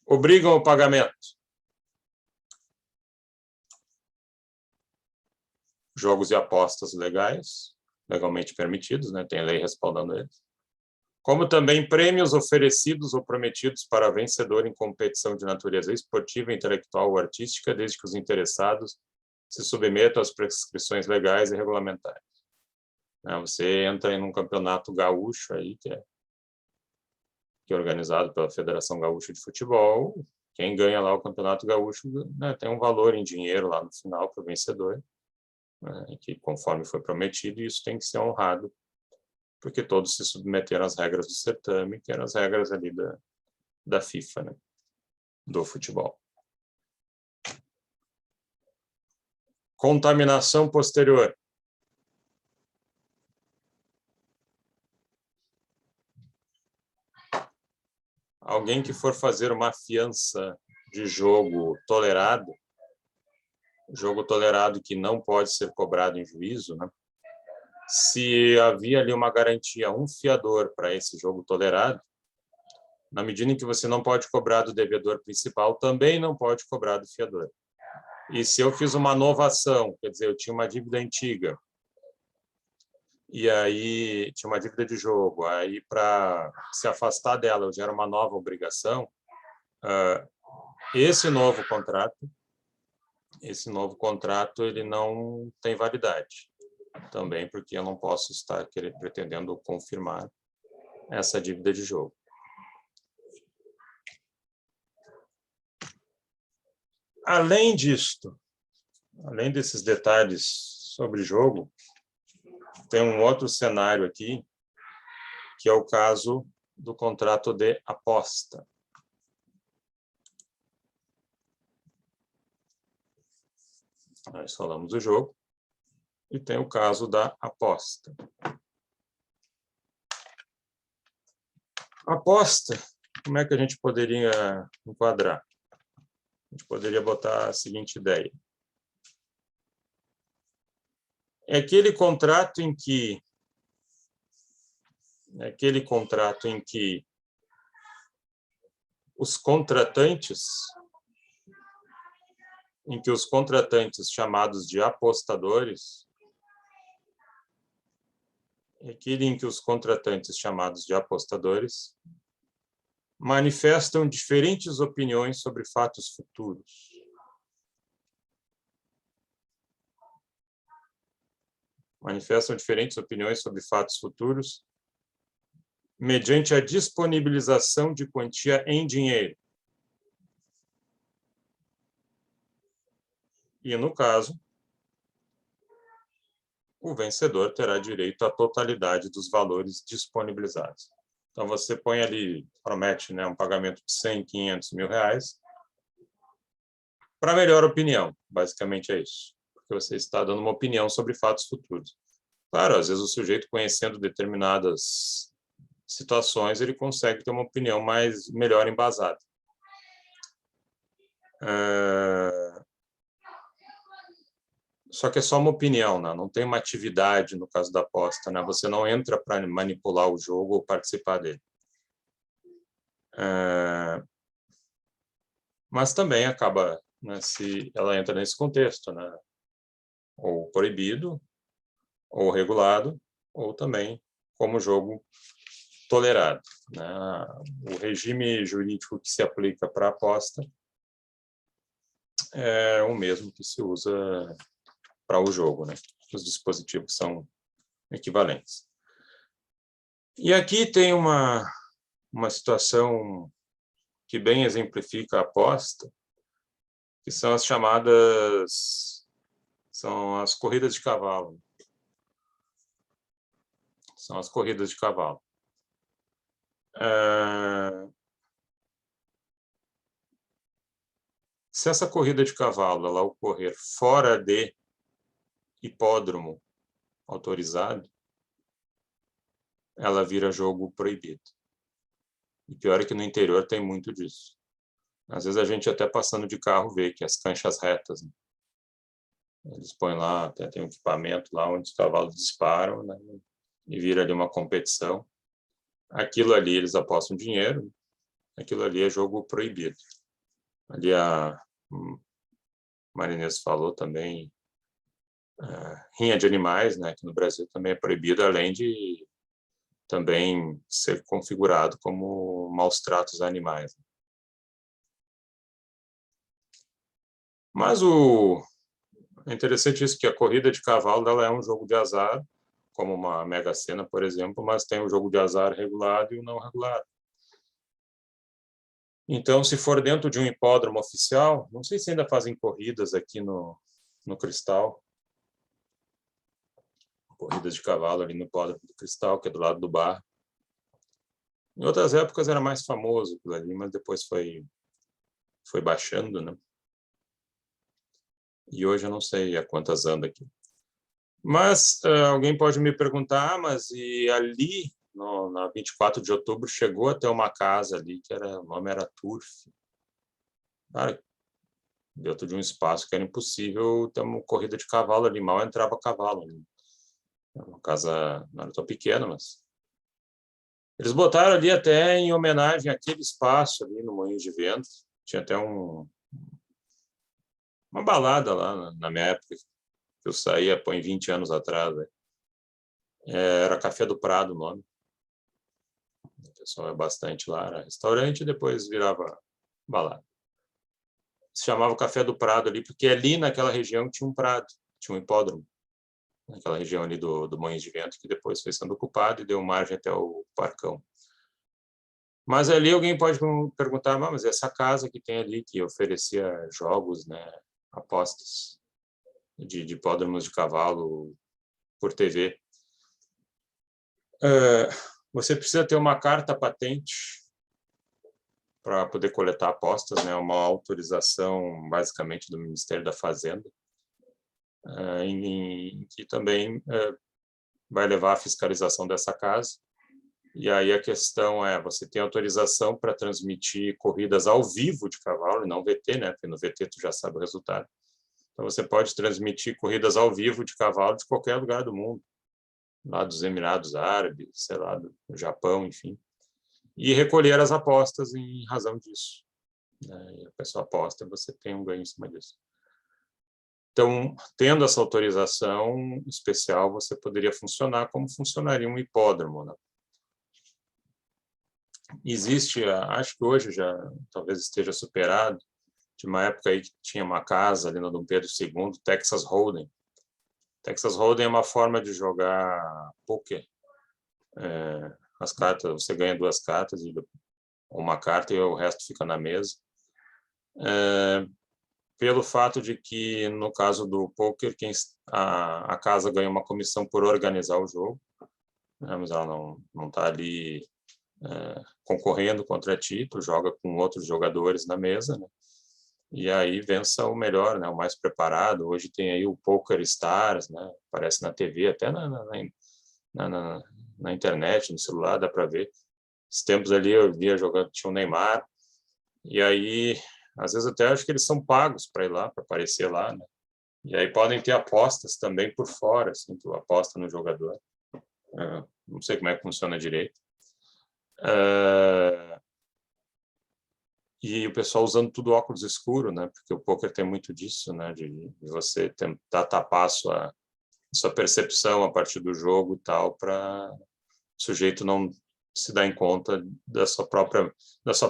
Obrigam ao pagamento. Jogos e apostas legais, legalmente permitidos, né? Tem lei respaldando eles. Como também prêmios oferecidos ou prometidos para vencedor em competição de natureza esportiva, intelectual ou artística, desde que os interessados se submetam às prescrições legais e regulamentares. Você entra em um campeonato gaúcho aí, que é organizado pela Federação Gaúcha de Futebol. Quem ganha lá o campeonato gaúcho, né, tem um valor em dinheiro lá no final para o vencedor, né, que conforme foi prometido, e isso tem que ser honrado, porque todos se submeteram às regras do certame, que eram as regras ali da FIFA, né, do futebol. Contaminação posterior. Alguém que for fazer uma fiança de jogo tolerado que não pode ser cobrado em juízo, né? Se havia ali uma garantia, um fiador para esse jogo tolerado, na medida em que você não pode cobrar do devedor principal, também não pode cobrar do fiador. E se eu fiz uma novação, quer dizer, eu tinha uma dívida antiga, e aí tinha uma dívida de jogo, aí para se afastar dela eu gero uma nova obrigação, esse novo contrato ele não tem validade, também porque eu não posso estar pretendendo confirmar essa dívida de jogo. Além disto, além desses detalhes sobre jogo, tem um outro cenário aqui, que é o caso do contrato de aposta. Nós falamos do jogo, e tem o caso da aposta. Aposta, como é que a gente poderia enquadrar? A gente poderia botar a seguinte ideia. É aquele contrato em que os contratantes chamados de apostadores, manifestam diferentes opiniões sobre fatos futuros. Mediante a disponibilização de quantia em dinheiro. E, no caso, o vencedor terá direito à totalidade dos valores disponibilizados. Então, você põe ali, promete, né, um pagamento de 100, 500 mil reais para melhor opinião. Basicamente é isso. Porque você está dando uma opinião sobre fatos futuros. Claro, às vezes o sujeito, conhecendo determinadas situações, ele consegue ter uma opinião melhor embasada. Só que é só uma opinião, né? Não tem uma atividade no caso da aposta, né? Você não entra para manipular o jogo ou participar dele. Mas também acaba, né, se ela entra nesse contexto, né? Ou proibido, ou regulado, ou também como jogo tolerado, né? O regime jurídico que se aplica para a aposta é o mesmo que se usa para o jogo, né? Os dispositivos são equivalentes. E aqui tem uma situação que bem exemplifica a aposta, que são as chamadas, são as corridas de cavalo. São as corridas de cavalo. Se essa corrida de cavalo ela ocorrer fora de hipódromo autorizado, ela vira jogo proibido. E pior é que no interior tem muito disso. Às vezes a gente até passando de carro vê que as canchas retas, né? Eles põem lá, até tem um equipamento lá onde os cavalos disparam, né? E vira ali uma competição. Aquilo ali eles apostam dinheiro, aquilo ali é jogo proibido. Ali a Marinês falou também, rinha de animais, né, que no Brasil também é proibido, além de também ser configurado como maus tratos a animais. Mas é interessante isso, que a corrida de cavalo ela é um jogo de azar, como uma Mega Sena, por exemplo, mas tem o jogo de azar regulado e o não regulado. Então, se for dentro de um hipódromo oficial, não sei se ainda fazem corridas aqui no Cristal, corridas de cavalo ali no hipódromo do Cristal, que é do lado do bar. Em outras épocas era mais famoso aquilo ali, mas depois foi baixando, né? E hoje eu não sei a quantas anda aqui. Mas alguém pode me perguntar, mas e ali, na 24 de outubro, chegou a ter uma casa ali, o nome era Turf. Cara, dentro de um espaço que era impossível ter uma corrida de cavalo ali, mal entrava cavalo ali. Uma casa não era tão pequena, mas... Eles botaram ali até em homenagem àquele espaço ali no Moinho de Vento. Tinha até uma balada lá na minha época, que eu saía, põe 20 anos atrás. Né? Era Café do Prado o nome. O pessoal é bastante lá. Era restaurante e depois virava balada. Se chamava Café do Prado ali, porque ali naquela região tinha um prado, tinha um hipódromo. Naquela região ali do Moinhos de Vento, que depois foi sendo ocupado e deu margem até o Parcão. Mas ali alguém pode perguntar, mas essa casa que tem ali, que oferecia jogos, né, apostas de hipódromos de cavalo por TV, você precisa ter uma carta patente para poder coletar apostas, né, uma autorização basicamente do Ministério da Fazenda, que também vai levar à fiscalização dessa casa. E aí a questão é, você tem autorização para transmitir corridas ao vivo de cavalo, e não VT, né? Porque no VT tu já sabe o resultado. Então você pode transmitir corridas ao vivo de cavalo de qualquer lugar do mundo, lá dos Emirados Árabes, sei lá, do Japão, enfim. E recolher as apostas em razão disso. E a pessoa aposta e você tem um ganho em cima disso. Então, tendo essa autorização especial, você poderia funcionar como funcionaria um hipódromo, né? Existe, acho que hoje já talvez esteja superado, de uma época aí que tinha uma casa ali no Dom Pedro II, Texas Hold'em. Texas Hold'em é uma forma de jogar poker. As cartas, você ganha 2 cartas, uma carta e o resto fica na mesa. Pelo fato de que, no caso do poker, a casa ganha uma comissão por organizar o jogo, né, mas ela não está ali concorrendo contra ti, tu joga com outros jogadores na mesa, né? E aí vença o melhor, né? O mais preparado. Hoje tem aí o Poker Stars, né? Aparece na TV, até na internet, no celular, dá para ver. Esses tempos ali eu via jogando, tinha o Neymar, e aí às vezes até acho que eles são pagos para ir lá, para aparecer lá, né? E aí podem ter apostas também por fora, assim, tu aposta no jogador. Não sei como é que funciona direito. E o pessoal usando tudo óculos escuro, né? Porque o poker tem muito disso, né? De você tentar tapar a sua percepção a partir do jogo e tal, para sujeito não se dá em conta da sua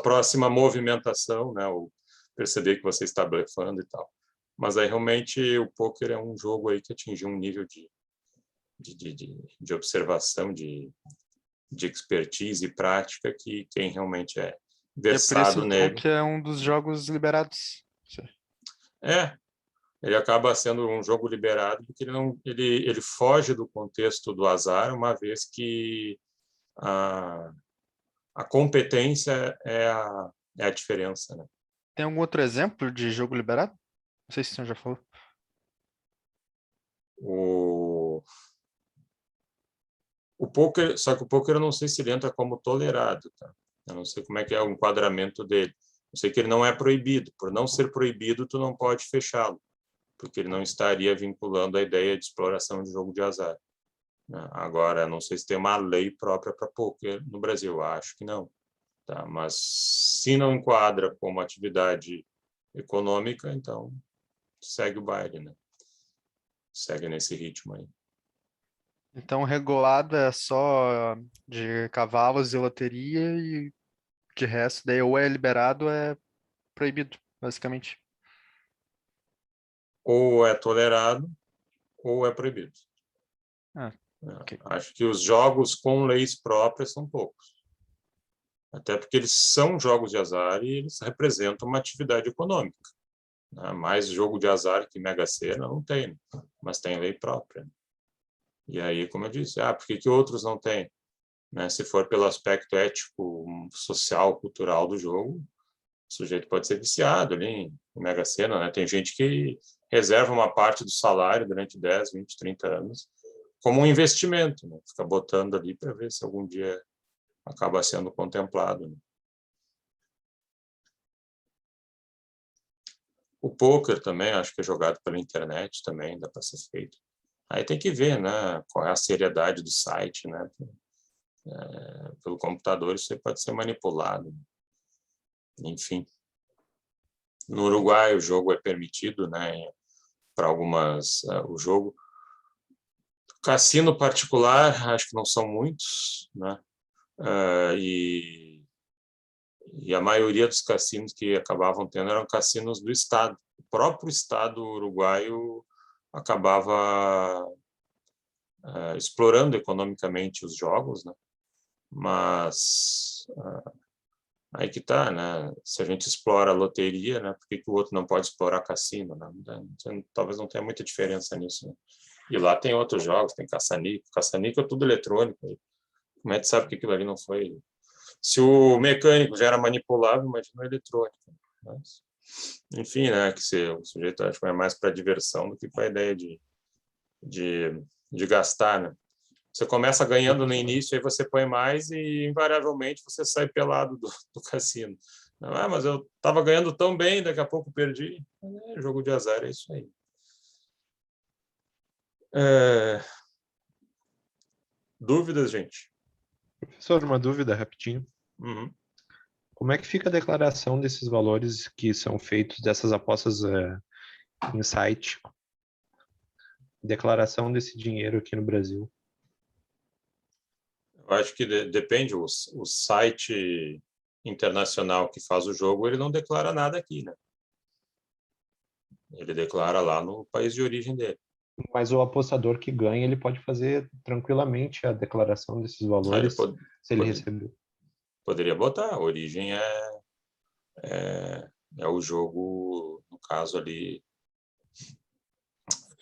próxima movimentação, né? Ou perceber que você está blefando e tal. Mas aí realmente o poker é um jogo aí que atingiu um nível de observação, de expertise e prática que quem realmente é E é por isso versado então nele. que é um dos jogos liberados. Ele acaba sendo um jogo liberado porque ele foge do contexto do azar, uma vez que a competência é a diferença, né? Tem algum outro exemplo de jogo liberado? Não sei se o senhor já falou. O poker, só que o poker eu não sei se ele entra como tolerado, tá? Eu não sei como é que é o enquadramento dele. Eu sei que ele não é proibido. Por não ser proibido, tu não pode fechá-lo, porque ele não estaria vinculando a ideia de exploração de jogo de azar, né? Agora, não sei se tem uma lei própria para poker no Brasil, acho que não, tá? Mas se não enquadra como atividade econômica, então segue o baile, né? Segue nesse ritmo aí. Então, regulado é só de cavalos e loteria e de resto, daí ou é liberado ou é proibido, basicamente. Ou é tolerado ou é proibido. Ok. Acho que os jogos com leis próprias são poucos. Até porque eles são jogos de azar e eles representam uma atividade econômica, né? Mais jogo de azar que Mega Sena não tem, mas tem lei própria. E aí, como eu disse, por que outros não têm? Né? Se for pelo aspecto ético, social, cultural do jogo, o sujeito pode ser viciado ali em Mega Sena, né? Tem gente que reserva uma parte do salário durante 10, 20, 30 anos como um investimento, né? Fica botando ali para ver se algum dia acaba sendo contemplado, né? O poker também, acho que é jogado pela internet também, dá para ser feito. Aí tem que ver, né, qual é a seriedade do site, né? Pelo computador isso aí pode ser manipulado. Enfim. No Uruguai o jogo é permitido, né, para algumas, o jogo. Cassino particular, acho que não são muitos, né? E a maioria dos cassinos que acabavam tendo eram cassinos do Estado. O próprio Estado uruguaio acabava explorando economicamente os jogos, né? Mas aí que tá, né? Se a gente explora a loteria, né? Por que o outro não pode explorar cassino, né? Talvez não tenha muita diferença nisso, né? E lá tem outros jogos, tem caça-níquel. Caça-níquel é tudo eletrônico. Como é que sabe que aquilo ali não foi... Se o mecânico já era manipulável, imagina o eletrônico. Mas, enfim, né? Que o sujeito acho que é mais para diversão do que para a ideia de gastar, né? Você começa ganhando no início, aí você põe mais e invariavelmente você sai pelado do cassino. Mas eu estava ganhando tão bem, daqui a pouco perdi. Jogo de azar é isso aí. Dúvidas, gente? Professor, uma dúvida rapidinho. Uhum. Como é que fica a declaração desses valores que são feitos dessas apostas em site? Declaração desse dinheiro aqui no Brasil? Eu acho que depende. O site internacional que faz o jogo, ele não declara nada aqui, né? Ele declara lá no país de origem dele. Mas o apostador que ganha, ele pode fazer tranquilamente a declaração desses valores se ele recebeu. Poderia botar. A origem é o jogo, no caso ali,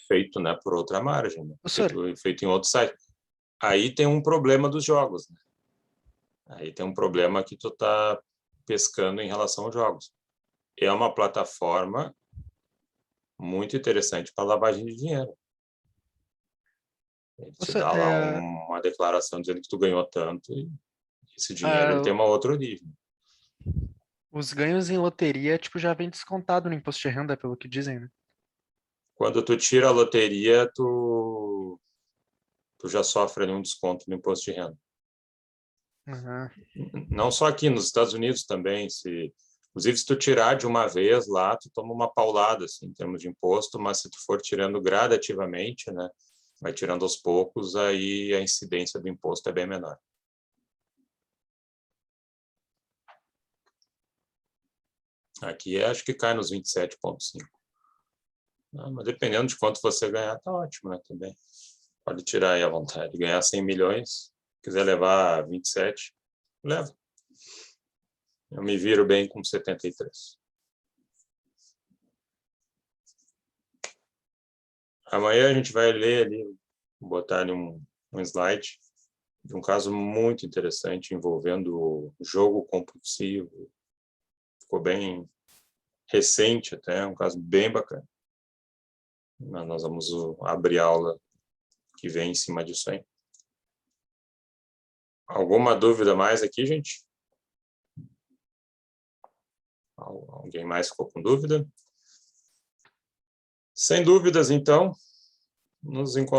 feito, né, por outra margem, né? Feito em outro site. Aí tem um problema dos jogos, né? Aí tem um problema que tu tá pescando em relação aos jogos. É uma plataforma muito interessante para lavagem de dinheiro. Ele te dá lá uma declaração dizendo que tu ganhou tanto e esse dinheiro ele tem uma outra origem. Os ganhos em loteria, tipo, já vem descontado no imposto de renda, pelo que dizem, né? Quando tu tira a loteria, tu já sofre ali um desconto no imposto de renda. Uhum. Não só aqui, nos Estados Unidos também. Inclusive, se tu tirar de uma vez lá, tu toma uma paulada assim, em termos de imposto, mas se tu for tirando gradativamente, né, vai tirando aos poucos, aí a incidência do imposto é bem menor. Aqui acho que cai nos 27,5. Mas dependendo de quanto você ganhar, tá ótimo, né? Também. Pode tirar aí à vontade. Ganhar 100 milhões, quiser levar 27, leva. Eu me viro bem com 73. Amanhã a gente vai ler ali, botar ali um slide de um caso muito interessante envolvendo jogo compulsivo. Ficou bem recente até, um caso bem bacana. Nós vamos abrir a aula que vem em cima disso aí. Alguma dúvida mais aqui, gente? Alguém mais ficou com dúvida? Sem dúvidas, então, nos encontramos.